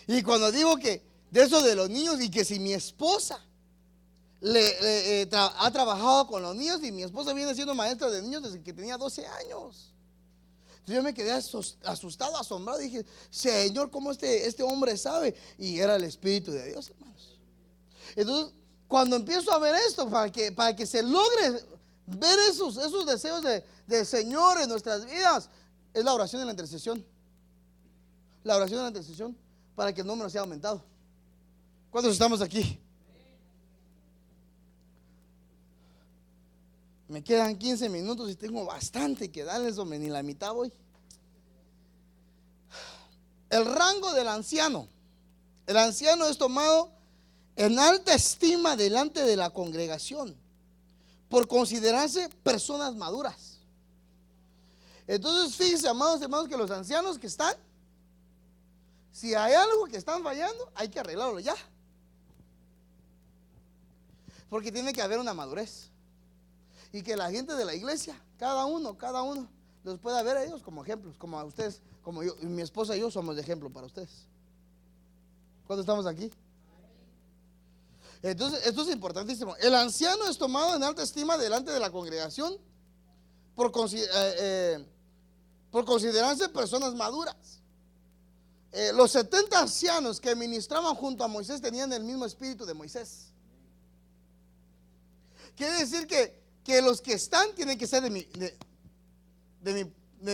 Y cuando digo que de eso de los niños, y que si mi esposa ha trabajado con los niños, y mi esposa viene siendo maestra de niños desde que tenía 12 años. Entonces yo me quedé asustado, asombrado. Dije: Señor, ¿cómo este hombre sabe? Y era el Espíritu de Dios, hermanos. Entonces, cuando empiezo a ver esto, para que se logre ver esos deseos del Señor en nuestras vidas, es la oración y la intercesión. La oración y la intercesión para que el número sea aumentado. ¿Cuántos estamos aquí? Me quedan 15 minutos y tengo bastante que darles, hombre, ni la mitad voy. El rango del anciano. El anciano es tomado en alta estima delante de la congregación por considerarse personas maduras. Entonces, fíjense, amados hermanos, que los ancianos que están, si hay algo que están fallando, hay que arreglarlo ya. Porque tiene que haber una madurez. Y que la gente de la iglesia, cada uno, los pueda ver a ellos como ejemplos, como a ustedes, como yo, mi esposa y yo somos de ejemplo para ustedes. ¿Cuándo estamos aquí? Entonces, esto es importantísimo. El anciano es tomado en alta estima delante de la congregación por considerarse personas maduras. Los 70 ancianos que ministraban junto a Moisés tenían el mismo espíritu de Moisés. Quiere decir que los que están tienen que ser de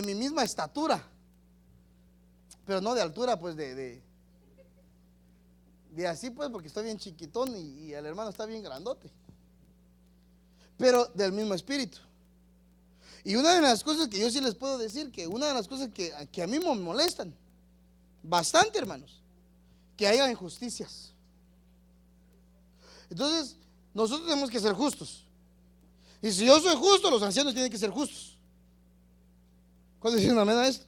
mi misma estatura, pero no de altura, pues de así, pues, porque estoy bien chiquitón y el hermano está bien grandote, pero del mismo espíritu. Y una de las cosas que yo sí les puedo decir, que una de las cosas que a mí me molestan bastante, hermanos, que haya injusticias. Entonces, nosotros tenemos que ser justos. Y si yo soy justo, los ancianos tienen que ser justos. ¿Cuándo dicen amén a esto?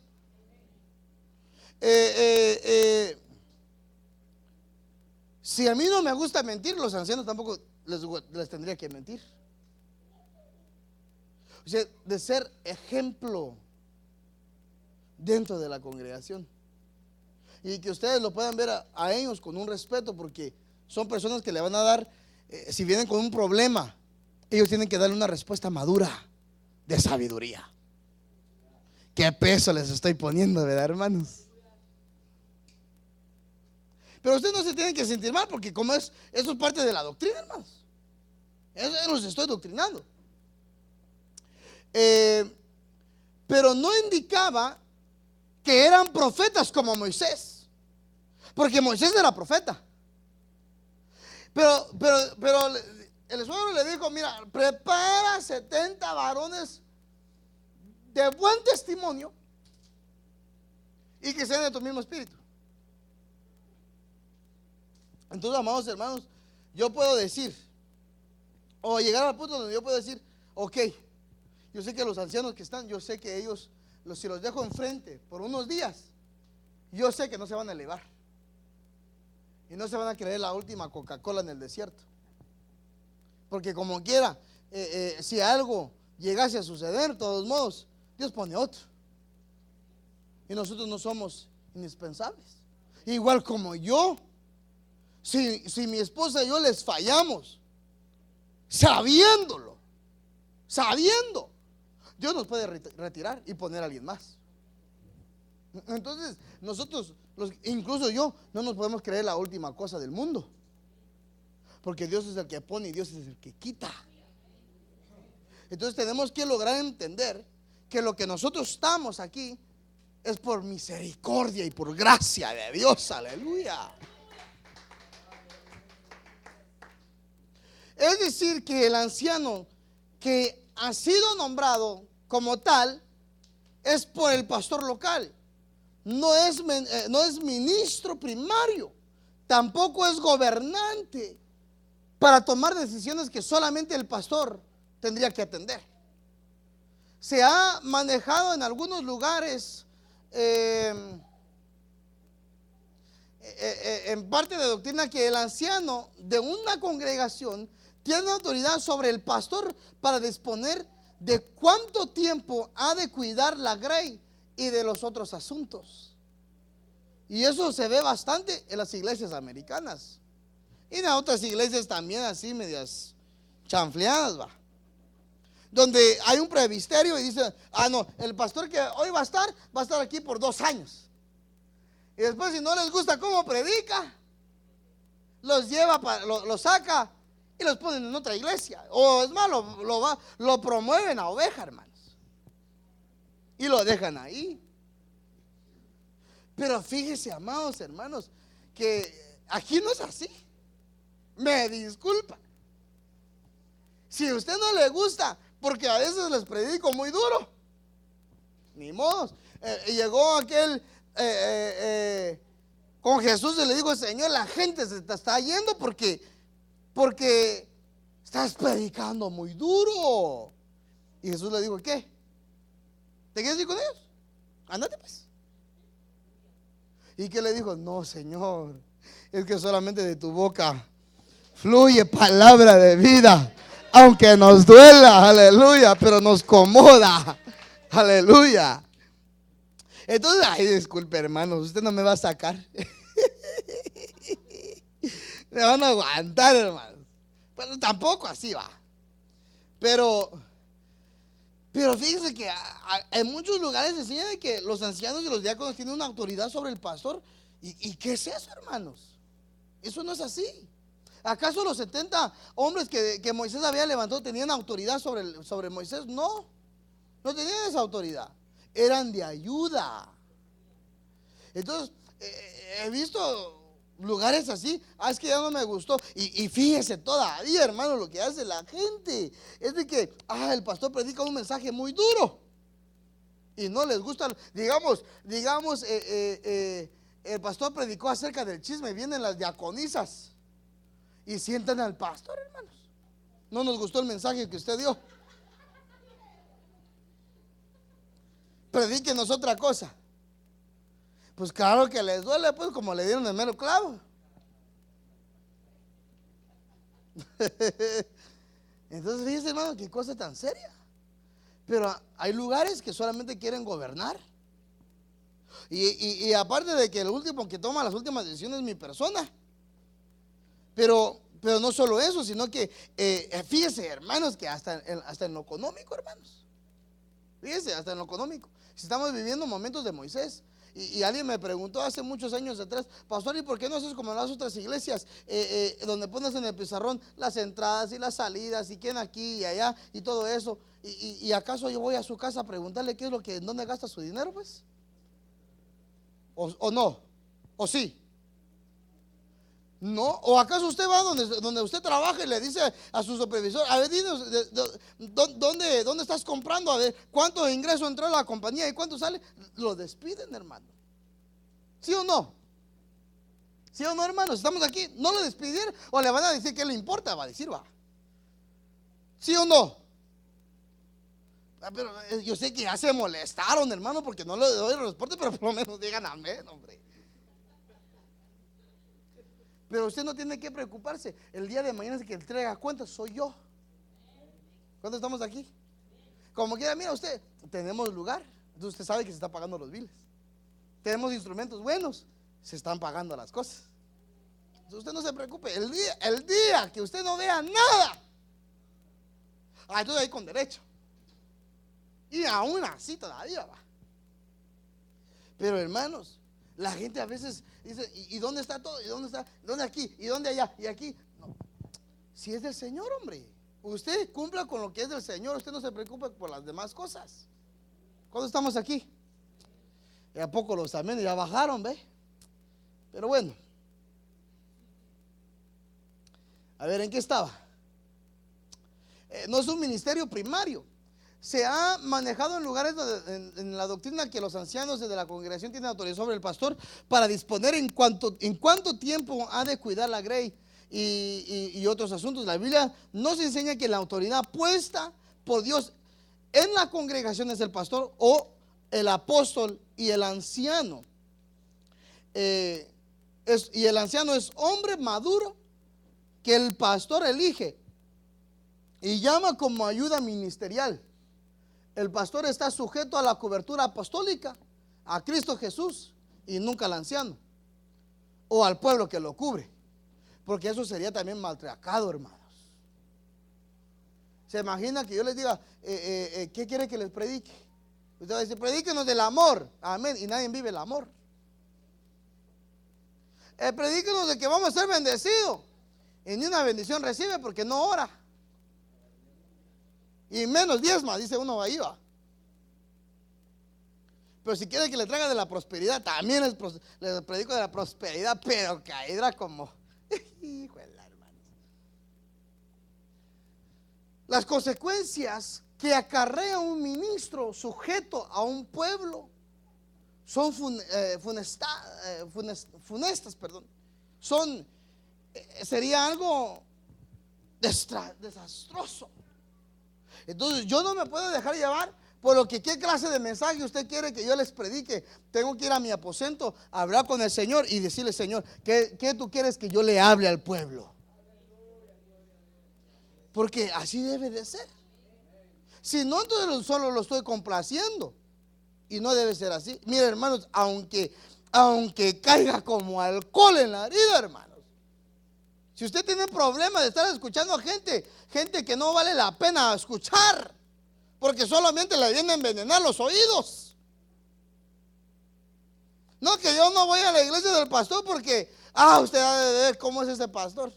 Si a mí no me gusta mentir, los ancianos tampoco les tendría que mentir. O sea, de ser ejemplo dentro de la congregación. Y que ustedes lo puedan ver a ellos con un respeto, porque son personas que le van a dar, si vienen con un problema, ellos tienen que darle una respuesta madura, de sabiduría. Qué peso les estoy poniendo, ¿verdad, hermanos? Pero ustedes no se tienen que sentir mal, porque como eso es parte de la doctrina, hermanos. Eso los estoy doctrinando. Pero no indicaba que eran profetas como Moisés, porque Moisés era profeta. Pero el suegro le dijo: mira, prepara 70 varones de buen testimonio y que sean de tu mismo espíritu. Entonces, amados hermanos, yo puedo decir, o llegar al punto donde yo puedo decir: ok, yo sé que los ancianos que están, yo sé que ellos, si los dejo enfrente por unos días, yo sé que no se van a elevar y no se van a creer la última Coca-Cola en el desierto, porque como quiera, si algo llegase a suceder, de todos modos, Dios pone otro, y nosotros no somos indispensables. Igual como yo, si mi esposa y yo les fallamos, sabiendo, Dios nos puede retirar y poner a alguien más. Entonces nosotros, incluso yo, no nos podemos creer la última cosa del mundo, porque Dios es el que pone y Dios es el que quita. Entonces tenemos que lograr entender que lo que nosotros estamos aquí es por misericordia y por gracia de Dios. Aleluya. Es decir, que el anciano que ha sido nombrado como tal es por el pastor local. No es ministro primario, tampoco es gobernante para tomar decisiones que solamente el pastor tendría que atender. Se ha manejado en algunos lugares, en parte de doctrina, que el anciano de una congregación tiene autoridad sobre el pastor para disponer de cuánto tiempo ha de cuidar la grey y de los otros asuntos. Y eso se ve bastante en las iglesias americanas y en otras iglesias también, así medias chanfleadas, va, donde hay un presbiterio y dice: ah, no, el pastor que hoy va a estar aquí por 2 años. Y después, si no les gusta cómo predica, los lleva, los saca y los ponen en otra iglesia. O es más, lo promueven a oveja, hermanos, y lo dejan ahí. Pero fíjese, amados hermanos, que aquí no es así. Me disculpa si a usted no le gusta, porque a veces les predico muy duro, ni modo. Llegó aquel con Jesús y le dijo: Señor, la gente se te está yendo porque estás predicando muy duro. Y Jesús le dijo: ¿qué? ¿Te quieres ir con ellos? Ándate pues. ¿Y qué le dijo? No, Señor, es que solamente de tu boca fluye palabra de vida, aunque nos duela, aleluya, pero nos acomoda. Aleluya. Entonces, ay, disculpe, hermanos, usted no me va a sacar. Me van a aguantar, hermanos. Bueno, tampoco así va. Pero fíjense que en muchos lugares se enseña de que los ancianos y los diáconos tienen una autoridad sobre el pastor. ¿Y qué es eso, hermanos? Eso no es así. ¿Acaso los 70 hombres que Moisés había levantado tenían autoridad sobre Moisés? No, no tenían esa autoridad. Eran de ayuda. Entonces, he visto lugares así. Es que ya no me gustó. Y fíjese todavía, hermano, lo que hace la gente es de que el pastor predica un mensaje muy duro y no les gusta. Digamos, el pastor predicó acerca del chisme. Vienen las diaconisas y sientan al pastor, hermanos. No nos gustó el mensaje que usted dio. Predíquenos otra cosa. Pues claro que les duele, pues, como le dieron el mero clavo. Entonces, fíjense, hermano, qué cosa tan seria. Pero hay lugares que solamente quieren gobernar. Y aparte de que el último que toma las últimas decisiones es mi persona. Pero no solo eso, sino que fíjese, hermanos, que hasta en lo económico, hermanos. Fíjese, hasta en lo económico. Si estamos viviendo momentos de Moisés. Y alguien me preguntó hace muchos años atrás: pastor, ¿y por qué no haces como en las otras iglesias? Donde pones en el pizarrón las entradas y las salidas, y quién aquí y allá y todo eso. ¿Y acaso yo voy a su casa a preguntarle qué es lo que, en dónde gasta su dinero, pues? ¿O no? ¿O sí? ¿No? ¿O acaso usted va donde usted trabaja y le dice a su supervisor: a ver, dinos, ¿dónde estás comprando? A ver, ¿cuánto ingreso entró a la compañía y cuánto sale? Lo despiden, hermano. ¿Sí o no? ¿Sí o no, hermanos? Estamos aquí. ¿No lo despidieron? ¿O le van a decir qué le importa? Va a decir, va. ¿Sí o no? Pero yo sé que ya se molestaron, hermano, porque no le doy el reporte, pero por lo menos digan amén, hombre. Pero usted no tiene que preocuparse. El día de mañana, que entrega cuentas, soy yo. ¿Cuándo estamos aquí? Como quiera, mira usted, tenemos lugar. Entonces usted sabe que se está pagando los biles. Tenemos instrumentos buenos, se están pagando las cosas. Entonces usted no se preocupe. El día que usted no vea nada, entonces ahí con derecho. Y aún así todavía va. Pero, hermanos, la gente a veces dice: ¿y dónde está todo? ¿Y dónde está? ¿Dónde aquí? ¿Y dónde allá? ¿Y aquí? No. Si es del Señor, hombre. Usted cumpla con lo que es del Señor. Usted no se preocupe por las demás cosas. ¿Cuándo estamos aquí? Y a poco los amén ya bajaron, ¿ve? Pero bueno. A ver, ¿en qué estaba? No es un ministerio primario. Se ha manejado en lugares en la doctrina que los ancianos de la congregación tienen autoridad sobre el pastor para disponer en cuánto tiempo ha de cuidar la grey y otros asuntos. La Biblia nos enseña que la autoridad puesta por Dios en la congregación es el pastor o el apóstol y el anciano. Y el anciano es hombre maduro que el pastor elige y llama como ayuda ministerial. El pastor está sujeto a la cobertura apostólica, a Cristo Jesús, y nunca al anciano o al pueblo que lo cubre, porque eso sería también maltratado, hermanos. Se imagina que yo les diga: ¿qué quiere que les predique? Usted va a decir: predíquenos del amor, amén, y nadie vive el amor. Predíquenos de que vamos a ser bendecidos, y ni una bendición recibe porque no ora. Y menos diezma, dice uno ahí, va. Pero si quiere que le traiga de la prosperidad, también les predico de la prosperidad, pero caerá como híjole, hermanos. Las consecuencias que acarrea un ministro sujeto a un pueblo son funestas, perdón. Sería algo desastroso. Entonces yo no me puedo dejar llevar por lo que qué clase de mensaje usted quiere que yo les predique. Tengo que ir a mi aposento a hablar con el Señor y decirle: Señor, ¿qué tú quieres que yo le hable al pueblo? Porque así debe de ser. Si no, entonces solo lo estoy complaciendo. Y no debe ser así. Mire, hermanos, aunque caiga como alcohol en la herida, hermanos. Si usted tiene problemas de estar escuchando a gente que no vale la pena escuchar, porque solamente le vienen a envenenar los oídos. No, que yo no voy a la iglesia del pastor porque, usted ha de ver cómo es ese pastor.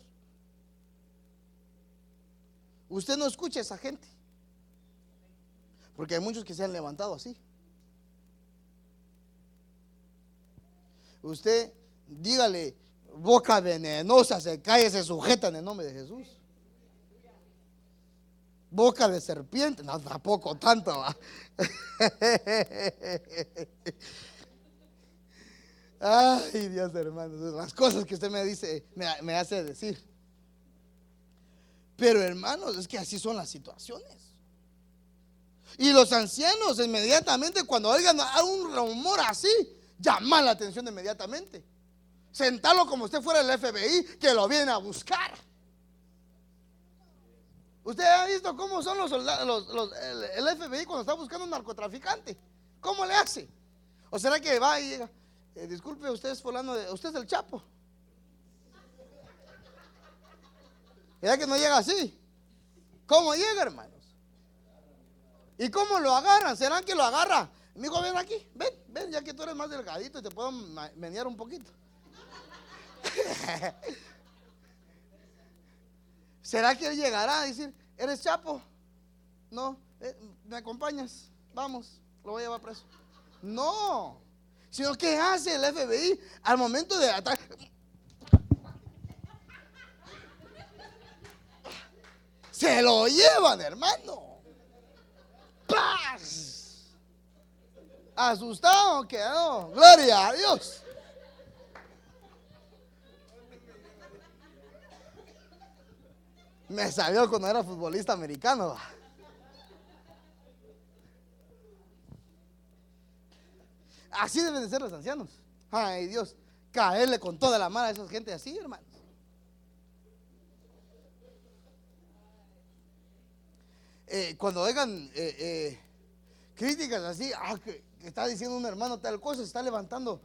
Usted no escucha a esa gente, porque hay muchos que se han levantado así. Usted dígale, boca venenosa, se cae, se sujeta en el nombre de Jesús. Boca de serpiente, no, tampoco tanto, ¿va? Ay, Dios, hermanos, las cosas que usted me dice, me hace decir. Pero, hermanos, es que así son las situaciones. Y los ancianos inmediatamente cuando oigan un rumor así, llaman la atención inmediatamente. Sentarlo como usted fuera el FBI, que lo viene a buscar. ¿Usted ha visto cómo son los soldados, el FBI cuando está buscando un narcotraficante? ¿Cómo le hace? ¿O será que va y llega? Disculpe, usted es fulano usted es el Chapo. ¿Será que no llega así? ¿Cómo llega, hermanos? ¿Y cómo lo agarran? ¿Será que lo agarra? Amigo, ven aquí, ven, ya que tú eres más delgadito y te puedo menear un poquito. ¿Será que él llegará a decir, eres Chapo? No, ¿me acompañas? Vamos, lo voy a llevar preso. No, sino ¿qué hace el FBI al momento de atacar? Se lo llevan, hermano. ¡Paz! Asustado quedó. Gloria a Dios. Me salió cuando era futbolista americano. Así deben de ser los ancianos. Ay, Dios, caerle con toda la mano a esa gente así, hermanos. Cuando oigan críticas así, que está diciendo un hermano tal cosa, está levantando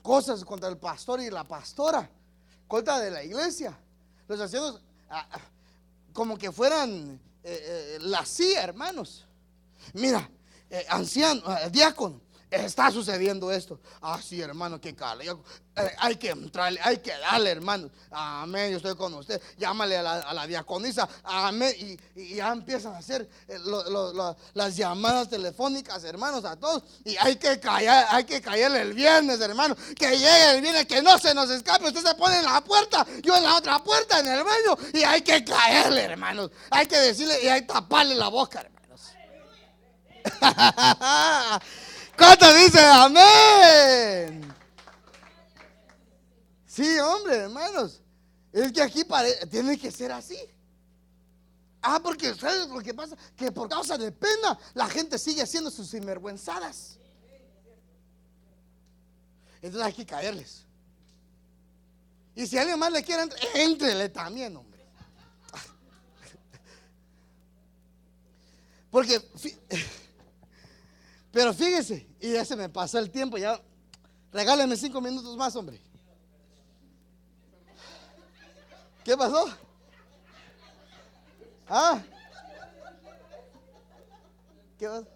cosas contra el pastor y la pastora, contra de la iglesia, los ancianos como que fueran la CIA, hermanos. Mira, anciano, diácono, está sucediendo esto. Sí, hermano, que cale. Hay que entrarle, hay que darle, hermano. Amén, yo estoy con usted. Llámale a la diaconisa. Amén. Y ya empiezan a hacer las llamadas telefónicas, hermanos, a todos. Y hay que callarle el viernes, hermano. Que llegue el viernes, que no se nos escape. Usted se pone en la puerta, yo en la otra puerta, en el baño. Y hay que callarle, hermanos. Hay que decirle y hay que taparle la boca, hermanos. ¿Cuántos dicen amén? Sí, hombre, hermanos. Es que aquí tiene que ser así. Porque ¿sabes lo que pasa? Que por causa de pena la gente sigue haciendo sus sinvergüenzadas. Entonces hay que caerles. Y si alguien más le quiere entrar, éntrele también, hombre. Porque pero fíjese, y ya se me pasó el tiempo, ya regálenme 5 minutos más, hombre. ¿Qué pasó? ¿Qué pasó?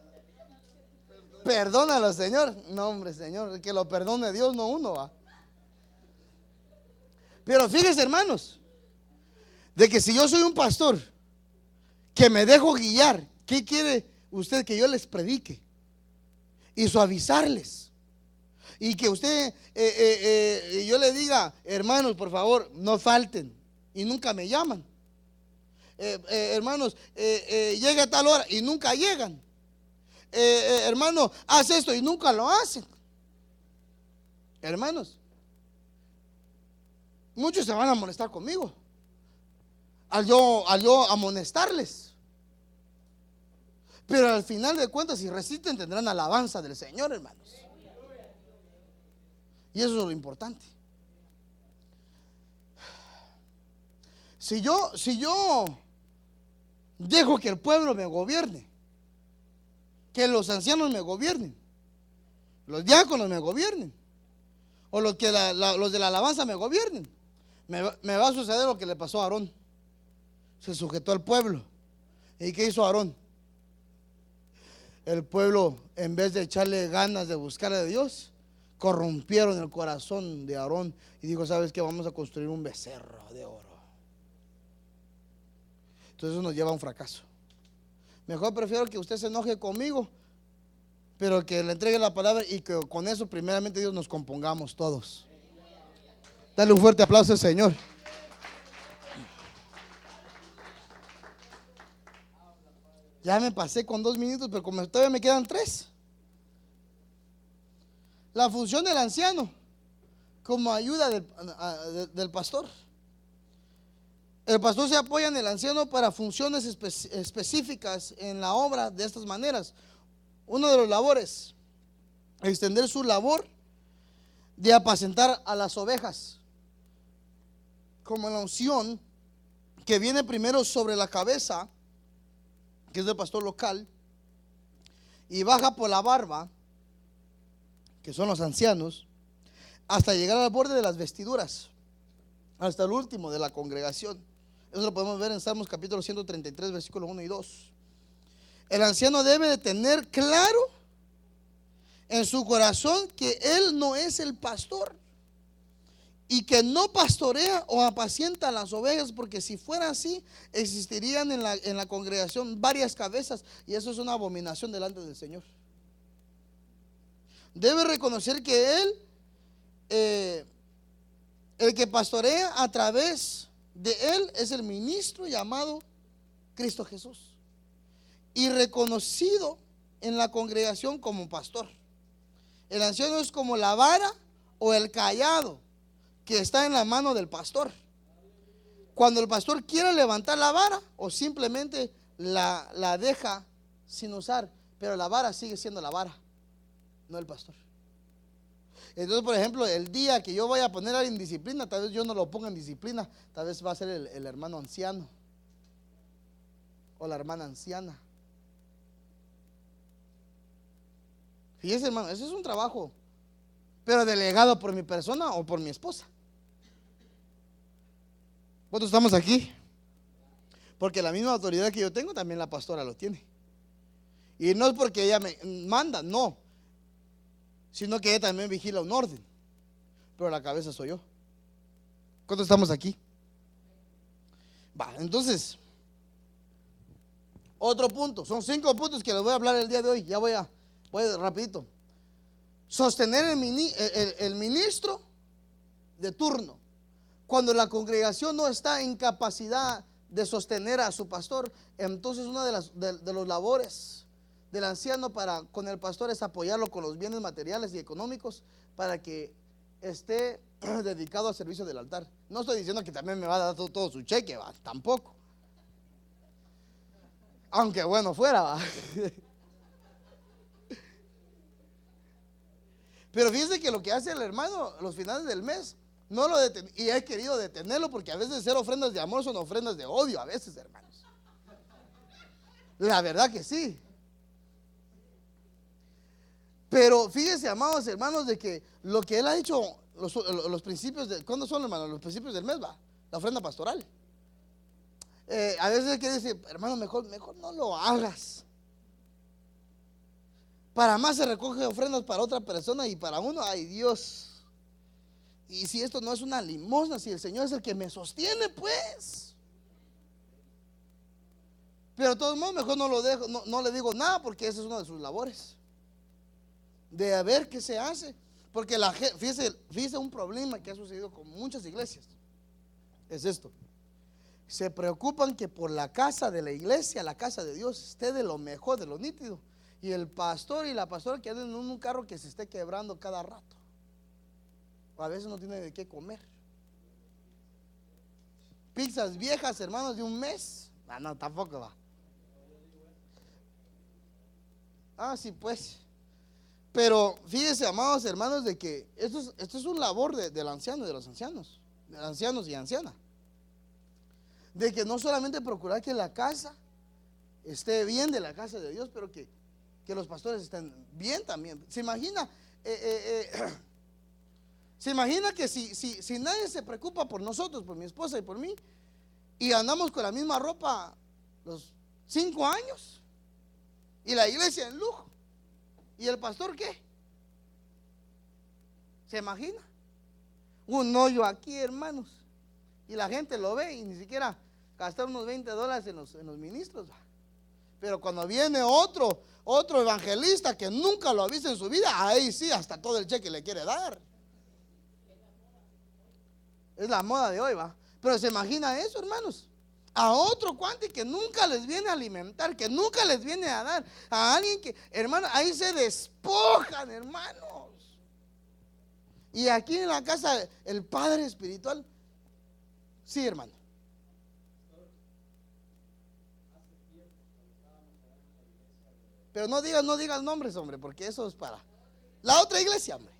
Perdónalo, Señor. No, hombre, Señor, que lo perdone Dios, no uno, va. Pero fíjese, hermanos, de que si yo soy un pastor que me dejo guiar, ¿qué quiere usted que yo les predique? Y suavizarles. Y que usted, yo le diga, hermanos, por favor, no falten. Y nunca me llaman. Hermanos, llega a tal hora y nunca llegan. Hermano, haz esto y nunca lo hacen. Hermanos, muchos se van a molestar conmigo al yo amonestarles. Pero al final de cuentas, si resisten, tendrán alabanza del Señor, hermanos. Y eso es lo importante. Si yo dejo que el pueblo me gobierne, que los ancianos me gobiernen, los diáconos me gobiernen, o los de la alabanza me gobiernen. Me va a suceder lo que le pasó a Aarón. Se sujetó al pueblo. ¿Y qué hizo Aarón? El pueblo, en vez de echarle ganas de buscar a Dios, corrompieron el corazón de Aarón y dijo: ¿sabes qué? Vamos a construir un becerro de oro. Entonces eso nos lleva a un fracaso. Mejor prefiero que usted se enoje conmigo, pero que le entregue la palabra y que con eso primeramente Dios nos compongamos todos. Dale un fuerte aplauso al Señor. Ya me pasé con 2 minutos, pero como todavía me quedan 3. La función del anciano como ayuda del pastor. El pastor se apoya en el anciano para funciones específicas en la obra de estas maneras. Uno de los labores, extender su labor de apacentar a las ovejas, como la unción que viene primero sobre la cabeza, que es del pastor local, y baja por la barba, que son los ancianos, hasta llegar al borde de las vestiduras, hasta el último de la congregación. Eso lo podemos ver en Salmos capítulo 133, versículos 1 y 2. El anciano debe de tener claro en su corazón que él no es el pastor y que no pastorea o apacienta las ovejas, porque si fuera así, existirían en la congregación varias cabezas, y eso es una abominación delante del Señor. Debe reconocer que él, el que pastorea a través de él, es el ministro llamado Cristo Jesús, y reconocido en la congregación como pastor. El anciano es como la vara o el cayado que está en la mano del pastor. Cuando el pastor quiere levantar la vara, o simplemente la deja sin usar, pero la vara sigue siendo la vara, no el pastor. Entonces, por ejemplo, el día que yo vaya a poner a alguien en disciplina, tal vez yo no lo ponga en disciplina, tal vez va a ser el hermano anciano o la hermana anciana. Fíjese, hermano, ese es un trabajo, pero delegado por mi persona o por mi esposa. ¿Cuántos estamos aquí? Porque la misma autoridad que yo tengo, también la pastora lo tiene. Y no es porque ella me manda, no, sino que ella también vigila un orden, pero la cabeza soy yo. ¿Cuántos estamos aquí? Va, entonces, otro punto, son 5 puntos que les voy a hablar el día de hoy. Ya voy rapidito. Sostener el ministro de turno. Cuando la congregación no está en capacidad de sostener a su pastor, entonces una de los labores del anciano con el pastor es apoyarlo con los bienes materiales y económicos para que esté dedicado al servicio del altar. No estoy diciendo que también me va a dar todo su cheque, va, tampoco. Aunque bueno fuera, va. Pero fíjense que lo que hace el hermano los finales del mes, no lo y he querido detenerlo, porque a veces ser ofrendas de amor son ofrendas de odio, a veces, hermanos. La verdad que sí. Pero fíjense, amados hermanos, de que lo que él ha hecho, los principios ¿cuándo son, hermanos? Los principios del mes, va, la ofrenda pastoral. A veces hay que decir: hermano, mejor no lo hagas. Para más se recoge ofrendas para otra persona, y para uno, ay Dios. Y si esto no es una limosna, si el Señor es el que me sostiene, pues. Pero de todos modos, mejor no lo dejo, no le digo nada, porque esa es una de sus labores, de ver qué se hace. Porque fíjese un problema que ha sucedido con muchas iglesias. Es esto: se preocupan que por la casa de la iglesia, la casa de Dios, esté de lo mejor, de lo nítido, y el pastor y la pastora que anden en un carro que se esté quebrando cada rato. A veces no tiene de qué comer. Pizzas viejas, hermanos, de un mes. No, tampoco va. Sí, pues. Pero fíjense, amados hermanos, de que esto es un labor del anciano y de los ancianos, de ancianos y ancianas, de que no solamente procurar que la casa esté bien, de la casa de Dios, pero que que los pastores estén bien también. ¿Se imagina? ¿Se imagina que si nadie se preocupa por nosotros, por mi esposa y por mí, y andamos con la misma ropa los 5 años, y la iglesia en lujo, y el pastor qué? ¿Se imagina? Un hoyo aquí, hermanos, y la gente lo ve y ni siquiera gastar unos $20 en los ministros. Pero cuando viene otro evangelista que nunca lo ha visto en su vida, ahí sí, hasta todo el cheque le quiere dar. Es la moda de hoy, va. Pero se imagina eso, hermanos. A otro cuante que nunca les viene a alimentar, que nunca les viene a dar. A alguien que, hermano, ahí se despojan, hermanos. Y aquí en la casa, el padre espiritual, sí, hermano. Pero no digas nombres, hombre, porque eso es para la otra iglesia, hombre.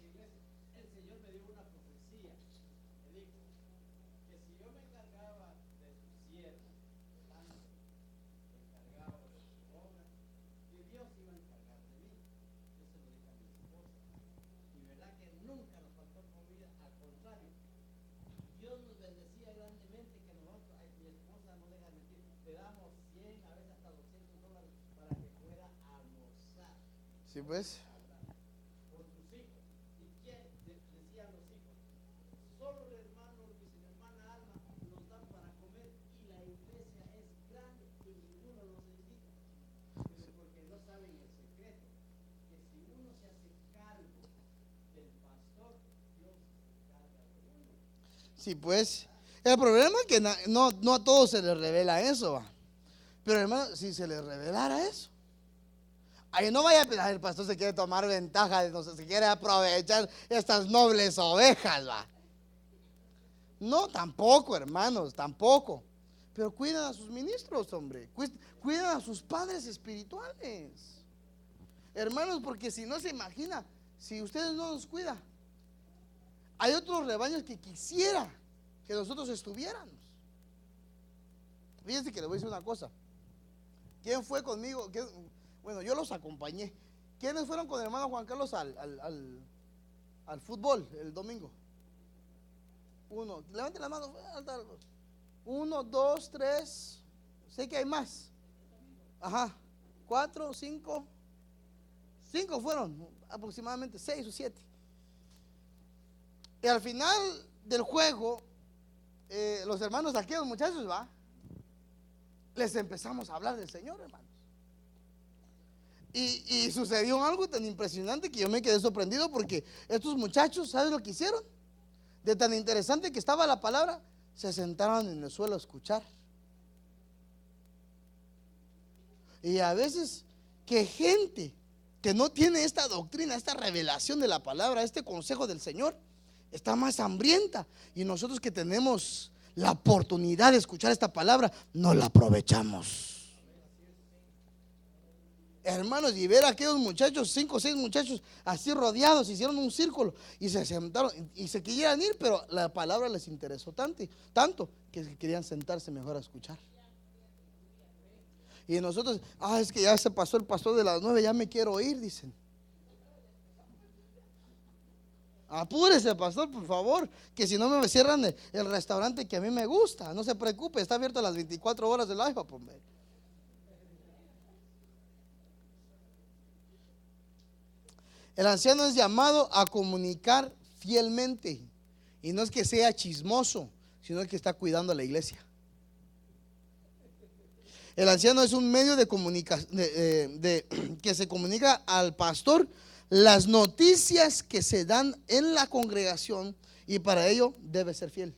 Sí, pues. Sí, pues. El problema es que no a todos se les revela eso, va. Pero hermano, si se les revelara eso, ahí no vaya a pensar, el pastor se quiere tomar ventaja, no sé, se quiere aprovechar estas nobles ovejas, va. No, tampoco, hermanos, tampoco. Pero cuidan a sus ministros, hombre. Cuidan a sus padres espirituales. Hermanos, porque si no se imagina, si ustedes no nos cuidan, hay otros rebaños que quisiera que nosotros estuviéramos. Fíjense que les voy a decir una cosa. ¿Quién fue conmigo? Bueno, yo los acompañé. ¿Quiénes fueron con el hermano Juan Carlos al fútbol el domingo? Uno, levanten la mano. 1, 2, 3. Sé que hay más. Ajá. 4, 5. 5 fueron, aproximadamente 6 o 7. Y al final del juego, los hermanos aquí, los muchachos, va, les empezamos a hablar del Señor, hermanos. Y sucedió algo tan impresionante que yo me quedé sorprendido, porque estos muchachos, ¿sabes lo que hicieron? De tan interesante que estaba la palabra, se sentaron en el suelo a escuchar. Y a veces que gente que no tiene esta doctrina, esta revelación de la palabra, este consejo del Señor, está más hambrienta, y nosotros que tenemos la oportunidad de escuchar esta palabra, no la aprovechamos. Hermanos, y ver a aquellos muchachos, 5 o 6 muchachos así rodeados, hicieron un círculo y se sentaron y se querían ir, pero la palabra les interesó tanto que querían sentarse mejor a escuchar. Y nosotros, es que ya se pasó el pastor de las 9, ya me quiero ir, dicen. Apúrese, pastor, por favor, que si no me cierran el restaurante que a mí me gusta. No se preocupe, está abierto a las 24 horas del IHOP, hombre. El anciano es llamado a comunicar fielmente, y no es que sea chismoso, sino que está cuidando a la iglesia. El anciano es un medio de comunicación que se comunica al pastor las noticias que se dan en la congregación, y para ello debe ser fiel.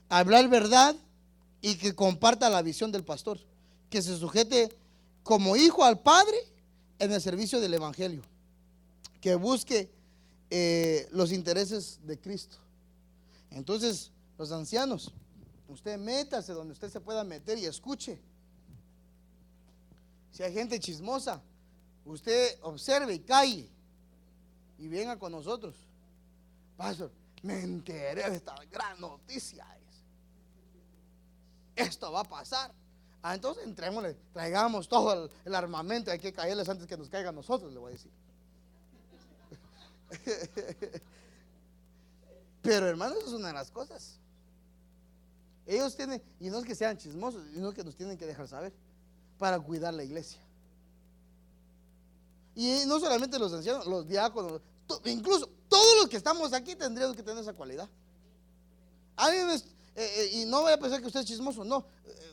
Hablar verdad y que comparta la visión del pastor, que se sujete como hijo al Padre en el servicio del evangelio, que busque los intereses de Cristo. Entonces, los ancianos, usted métase donde usted se pueda meter y escuche. Si hay gente chismosa, usted observe y calle y venga con nosotros. Pastor, me enteré de esta gran noticia. Esto va a pasar. Entonces entrémosle, traigamos todo el armamento, hay que caerles antes que nos caigan nosotros, le voy a decir. Pero hermanos, eso es una de las cosas. Ellos tienen, y no es que sean chismosos, sino que nos tienen que dejar saber para cuidar la iglesia. Y no solamente los ancianos, los diáconos, incluso todos los que estamos aquí tendríamos que tener esa cualidad. Alguien y no vaya a pensar que usted es chismoso, no,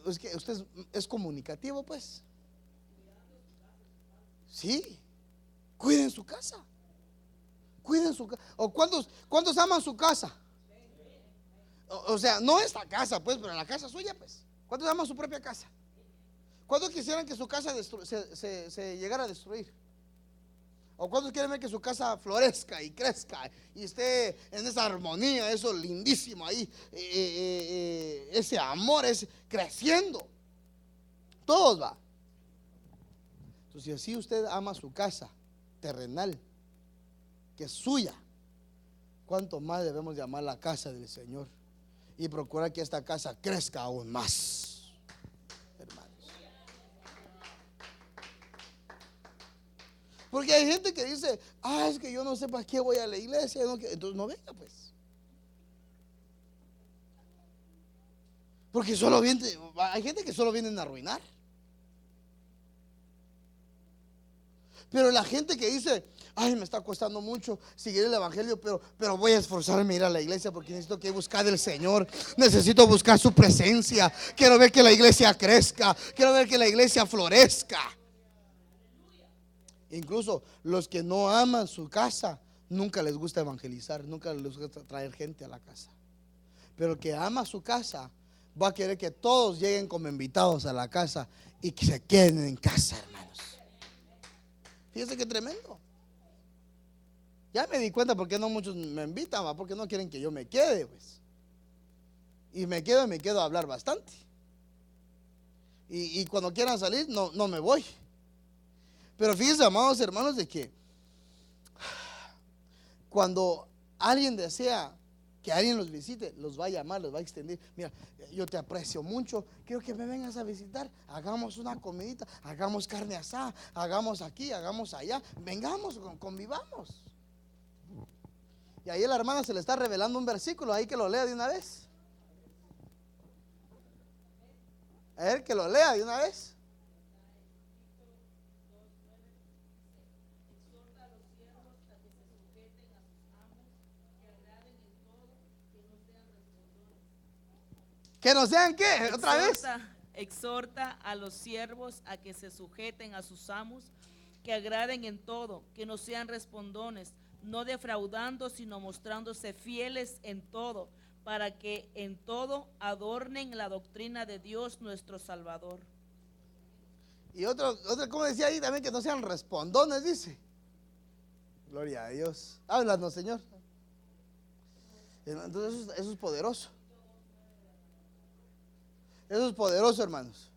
es que usted es comunicativo, pues. Sí, cuiden su casa. Cuiden su casa. ¿O cuántos aman su casa? O sea, no esta casa, pues, pero la casa suya, pues. ¿Cuántos aman su propia casa? ¿Cuántos quisieran que su casa se llegara a destruir? ¿O cuántos quieren ver que su casa florezca y crezca y esté en esa armonía, eso lindísimo ahí, ese amor es creciendo? Todos va. Entonces, si así usted ama su casa terrenal, que es suya, ¿cuánto más debemos de amar la casa del Señor y procurar que esta casa crezca aún más, hermanos? Porque hay gente que dice, es que yo no sé para qué voy a la iglesia, entonces no venga, pues. Porque hay gente que solo vienen a arruinar. Pero la gente que dice, me está costando mucho seguir el evangelio, pero voy a esforzarme a ir a la iglesia porque necesito que buscar al Señor, necesito buscar su presencia, quiero ver que la iglesia crezca, quiero ver que la iglesia florezca. Incluso los que no aman su casa, nunca les gusta evangelizar, nunca les gusta traer gente a la casa. Pero el que ama su casa va a querer que todos lleguen como invitados a la casa y que se queden en casa, hermanos. Fíjense qué tremendo. Ya me di cuenta porque no muchos me invitan, porque no quieren que yo me quede, pues. Y me quedo a hablar bastante. Y cuando quieran salir, no me voy. Pero fíjense, amados hermanos, de que cuando alguien desea que alguien los visite, los va a llamar, los va a extender. Mira, yo te aprecio mucho, quiero que me vengas a visitar, hagamos una comidita, hagamos carne asada, hagamos aquí, hagamos allá, vengamos, convivamos. Y ahí la hermana se le está revelando un versículo, ahí que lo lea de una vez. A ver, que lo lea de una vez. ¿Que no sean qué? ¿Otra vez? Exhorta a los siervos a que se sujeten a sus amos, que agraden en todo, que no sean respondones, no defraudando, sino mostrándose fieles en todo, para que en todo adornen la doctrina de Dios nuestro Salvador. Y otro, como decía ahí también, que no sean respondones, dice. Gloria a Dios. Háblanos, Señor. Entonces eso es poderoso. Eso es poderoso, hermanos.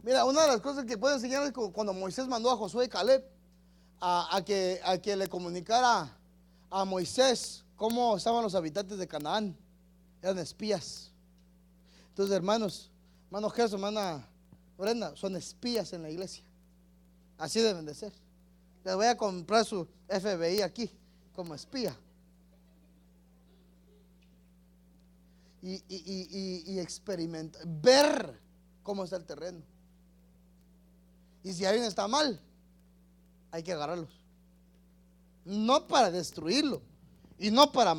Mira, una de las cosas que puedo enseñar es cuando Moisés mandó a Josué y Caleb a que le comunicara a Moisés cómo estaban los habitantes de Canaán. Eran espías. Entonces, hermanos, hermano Gerson, hermana Brenda, son espías en la iglesia. Así deben de ser. Les voy a comprar su FBI aquí como espía. Y experimentar, ver cómo está el terreno. Y si alguien está mal, hay que agarrarlos. No para destruirlo y no para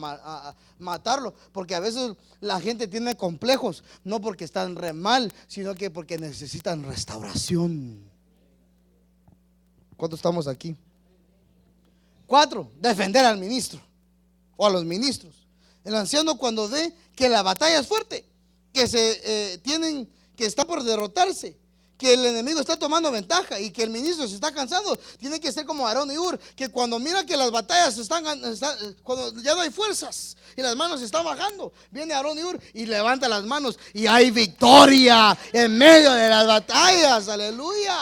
matarlo, porque a veces la gente tiene complejos, no porque están re mal, sino que porque necesitan restauración. ¿Cuántos estamos aquí? 4, defender al ministro o a los ministros. El anciano, cuando ve que la batalla es fuerte, que que está por derrotarse, que el enemigo está tomando ventaja y que el ministro se está cansando, tiene que ser como Aarón y Hur, que cuando mira que las batallas cuando ya no hay fuerzas y las manos están bajando, viene Aarón y Hur y levanta las manos y hay victoria en medio de las batallas. Aleluya.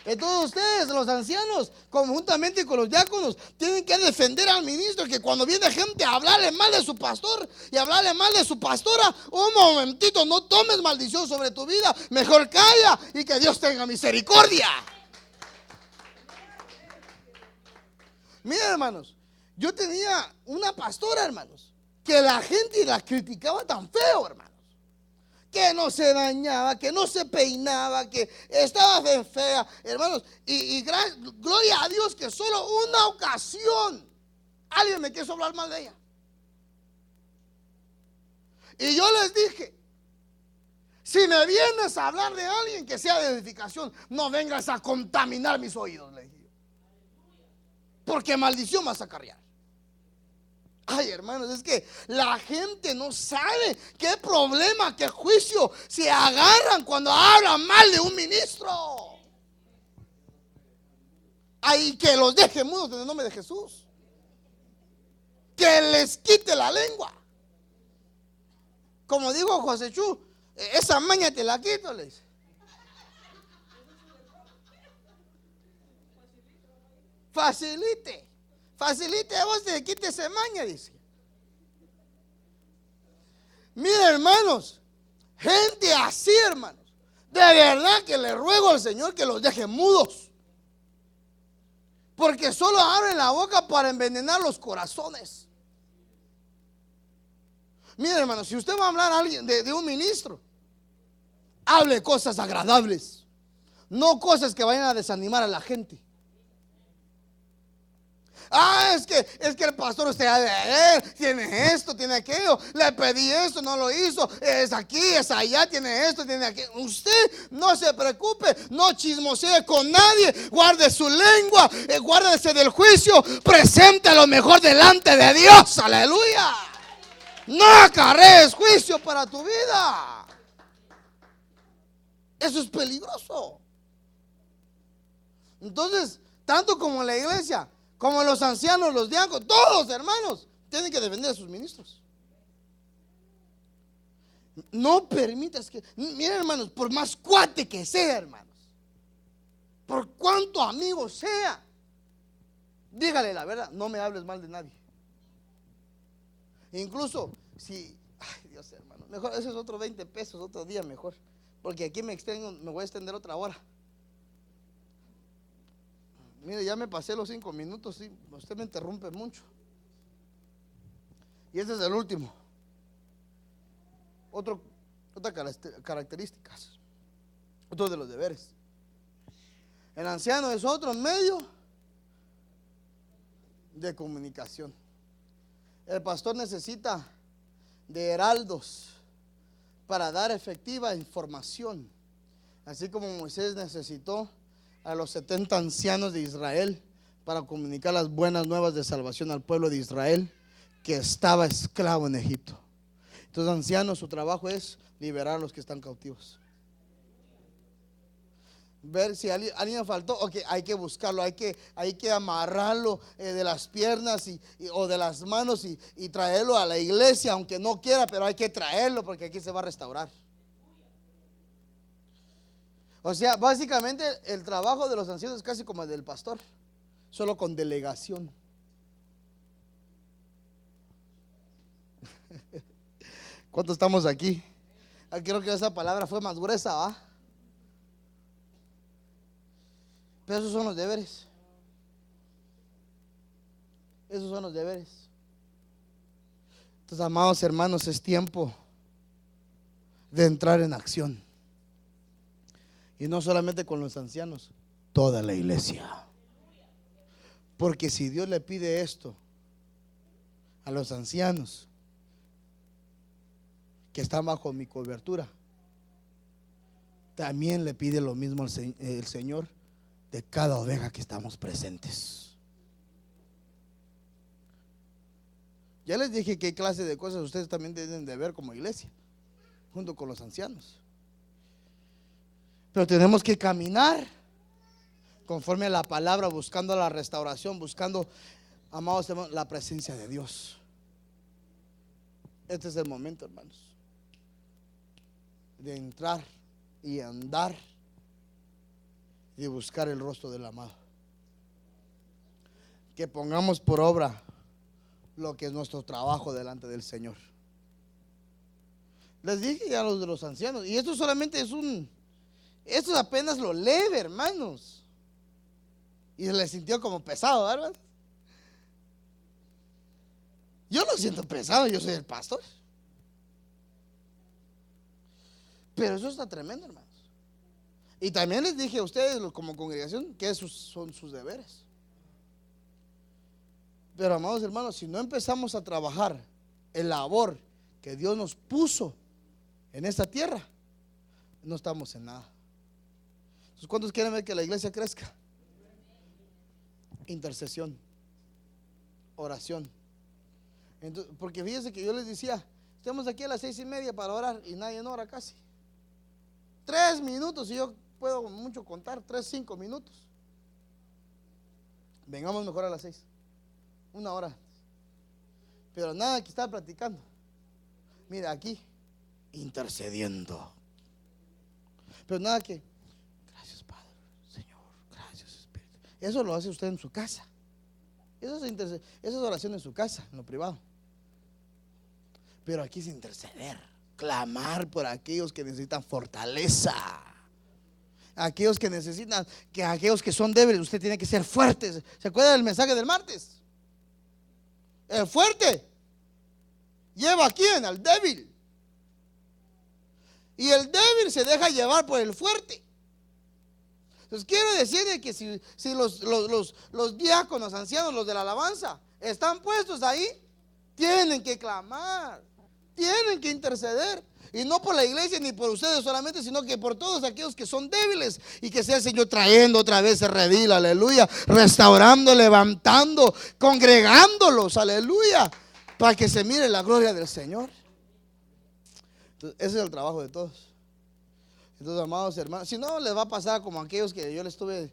Entonces ustedes, los ancianos, conjuntamente con los diáconos, tienen que defender al ministro, que cuando viene gente a hablarle mal de su pastor y hablarle mal de su pastora, un momentito, no tomes maldición sobre tu vida, mejor calla y que Dios tenga misericordia. Miren, hermanos, yo tenía una pastora, hermanos, que la gente la criticaba tan feo, hermanos, que no se dañaba, que no se peinaba, que estaba fea, hermanos. Y gloria a Dios que solo una ocasión alguien me quiso hablar mal de ella. Y yo les dije: si me vienes a hablar de alguien que sea de edificación, no vengas a contaminar mis oídos, le dije, porque maldición vas a acarrear. Ay, hermanos, es que la gente no sabe qué problema, qué juicio se agarran cuando hablan mal de un ministro. Ay, que los deje mudos en el nombre de Jesús. Que les quite la lengua. Como dijo José Chu, esa maña te la quito, le dice. Facilite. Facilite a vos, te quite esa maña, dice. Mire, hermanos, gente así, hermanos, de verdad que le ruego al Señor que los deje mudos, porque solo abren la boca para envenenar los corazones. Mire, hermanos, si usted va a hablar a alguien de un ministro, hable cosas agradables, no cosas que vayan a desanimar a la gente. Ah, es que el pastor, usted tiene esto, tiene aquello, le pedí esto, no lo hizo, es aquí, es allá, tiene esto, tiene aquello. Usted no se preocupe, no chismosee con nadie, guarde su lengua, guárdese del juicio, presente lo mejor delante de Dios, aleluya. No acarrees juicio para tu vida. Eso es peligroso. Entonces, tanto como la iglesia, como los ancianos, los diáconos, todos, hermanos, tienen que defender a sus ministros. No permitas que, miren, hermanos, por más cuate que sea, hermanos, por cuanto amigo sea, dígale la verdad, no me hables mal de nadie. Incluso si, ay Dios, hermano, mejor ese es otro 20 pesos, otro día mejor, porque aquí me voy a extender otra hora. Mire, ya me pasé los 5 minutos, sí, usted me interrumpe mucho. Y este es el último. Otra características, otro de los deberes. El anciano es otro medio de comunicación. El pastor necesita de heraldos para dar efectiva información, así como Moisés necesitó a los 70 ancianos de Israel para comunicar las buenas nuevas de salvación al pueblo de Israel que estaba esclavo en Egipto. Entonces, ancianos, su trabajo es liberar a los que están cautivos. Ver si alguien faltó, okay, hay que buscarlo, hay que amarrarlo de las piernas o de las manos y traerlo a la iglesia, aunque no quiera, pero hay que traerlo porque aquí se va a restaurar. O sea, básicamente el trabajo de los ancianos es casi como el del pastor, solo con delegación. ¿Cuántos estamos aquí? Creo que esa palabra fue más gruesa, ¿va? Pero esos son los deberes. Esos son los deberes. Entonces, amados hermanos, es tiempo de entrar en acción. Y no solamente con los ancianos, toda la iglesia. Porque si Dios le pide esto a los ancianos que están bajo mi cobertura, también le pide lo mismo el Señor de cada oveja que estamos presentes. Ya les dije qué clase de cosas ustedes también deben de ver como iglesia, junto con los ancianos. Pero tenemos que caminar conforme a la palabra, buscando la restauración, buscando, amados hermanos, la presencia de Dios. Este es el momento, hermanos, de entrar y andar y buscar el rostro del amado. Que pongamos por obra lo que es nuestro trabajo delante del Señor. Les dije ya a los de los ancianos, y esto solamente esto es apenas lo leve, hermanos. Y se les sintió como pesado, ¿verdad? Yo no siento pesado, yo soy el pastor. Pero eso está tremendo, hermanos. Y también les dije a ustedes como congregación que esos son sus deberes. Pero amados hermanos, si no empezamos a trabajar el labor que Dios nos puso en esta tierra, no estamos en nada. Entonces, ¿cuántos quieren ver que la iglesia crezca? Intercesión, oración. Entonces, porque fíjense que yo les decía, estamos aquí a las 6:30 para orar y nadie ora casi. 3 minutos, y yo puedo mucho contar, 3, 5 minutos. Vengamos mejor a las 6, 1 hora. Pero nada que estar platicando. Mira aquí, intercediendo. Pero nada que, gracias Padre, Señor, gracias Espíritu. Eso lo hace usted en su casa. Eso es oración en su casa, en lo privado. Pero aquí es interceder, clamar por aquellos que necesitan fortaleza, aquellos que necesitan, que aquellos que son débiles, usted tiene que ser fuertes. ¿Se acuerda del mensaje del martes? El fuerte lleva a quién, al débil. Y el débil se deja llevar por el fuerte. Entonces quiero decirle que si los diáconos, ancianos, los de la alabanza están puestos ahí, tienen que clamar, tienen que interceder. Y no por la iglesia ni por ustedes solamente, sino que por todos aquellos que son débiles. Y que sea el Señor trayendo otra vez el redil, aleluya, restaurando, levantando, congregándolos, aleluya, para que se mire la gloria del Señor. Entonces, ese es el trabajo de todos. Entonces, amados hermanos, si no les va a pasar como aquellos que yo les estuve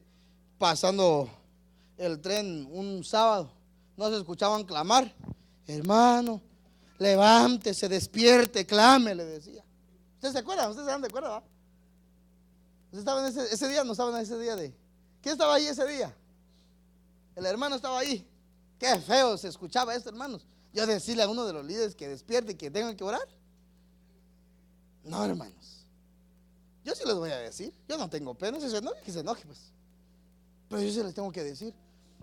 pasando el tren un sábado, no se escuchaban clamar. Hermano, levántese, despierte, clame, le decía. ¿Ustedes se acuerdan? ¿Ustedes se dan de acuerdo? ¿Va? ¿Ustedes estaban ese día? ¿No estaban ese día de? ¿Quién estaba ahí ese día? El hermano estaba ahí. Qué feo se escuchaba esto, hermanos. Yo decirle a uno de los líderes que despierte y que tengan que orar. No, hermanos. Yo sí les voy a decir. Yo no tengo pena. Si se enoje, que se enoje, pues. Pero yo sí les tengo que decir.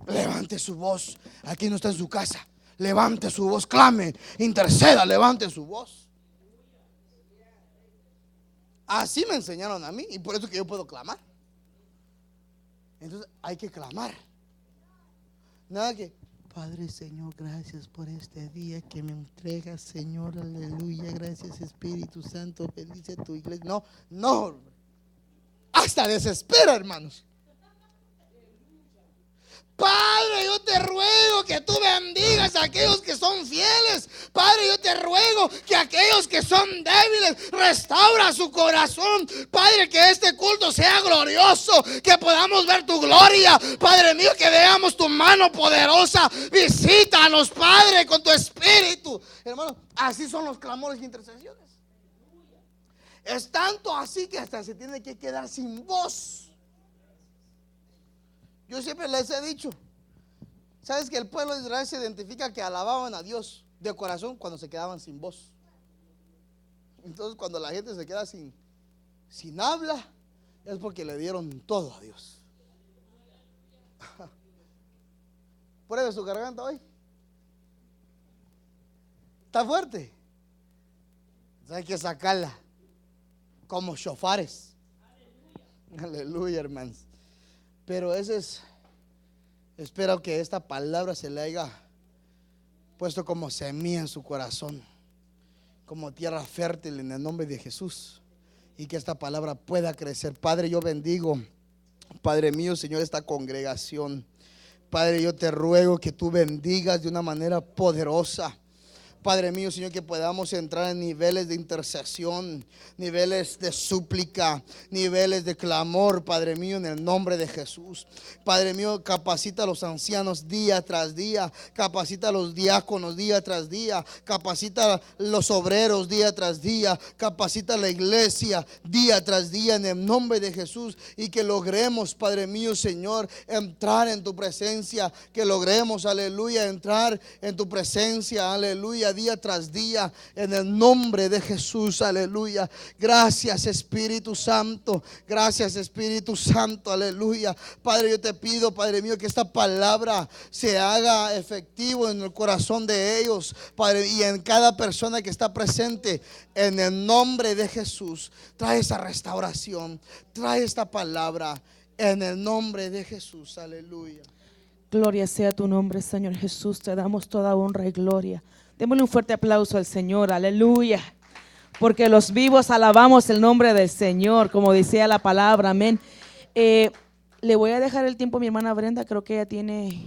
Levante su voz. Aquí no está en su casa. Levante su voz, clame, interceda, levante su voz. Así me enseñaron a mí y por eso que yo puedo clamar. Entonces hay que clamar. Nada que, Padre Señor, gracias por este día que me entregas, Señor, aleluya, gracias Espíritu Santo, bendice tu iglesia. No, no, hasta desespera, hermanos. Padre, yo te ruego que tú bendigas a aquellos que son fieles. Padre, yo te ruego que aquellos que son débiles, restaura su corazón. Padre, que este culto sea glorioso, que podamos ver tu gloria. Padre mío, que veamos tu mano poderosa. Visítanos, Padre, con tu espíritu. Hermano, así son los clamores y intercesiones. Es tanto así que hasta se tiene que quedar sin voz. Yo siempre les he dicho, ¿sabes que el pueblo de Israel se identifica que alababan a Dios de corazón cuando se quedaban sin voz? Entonces cuando la gente se queda sin habla, es porque le dieron todo a Dios. Pruebe su garganta hoy. Está fuerte. Entonces hay que sacarla como shofares. Aleluya, hermanos. Pero ese es, espero que esta palabra se le haya puesto como semilla en su corazón, como tierra fértil en el nombre de Jesús, y que esta palabra pueda crecer. Padre, yo bendigo, Padre mío, Señor, esta congregación. Padre, yo te ruego que tú bendigas de una manera poderosa. Padre mío, Señor, que podamos entrar en niveles de intercesión, niveles de súplica, niveles de clamor, Padre mío, en el nombre de Jesús. Padre mío, capacita a los ancianos día tras día, capacita a los diáconos día tras día, capacita a los obreros día tras día, capacita a la iglesia día tras día en el nombre de Jesús, y que logremos, Padre mío, Señor, entrar en tu presencia, que logremos, aleluya, entrar en tu presencia, aleluya, día tras día, en el nombre de Jesús, aleluya. Gracias, Espíritu Santo, gracias, Espíritu Santo, aleluya. Padre, yo te pido, Padre mío, que esta palabra se haga efectivo en el corazón de ellos, Padre, y en cada persona que está presente, en el nombre de Jesús. Trae esa restauración, trae esta palabra, en el nombre de Jesús, aleluya. Gloria sea tu nombre, Señor Jesús. Te damos toda honra y gloria. Démosle un fuerte aplauso al Señor, aleluya. Porque los vivos alabamos el nombre del Señor, como decía la palabra, amén. Le voy a dejar el tiempo a mi hermana Brenda, creo que ella tiene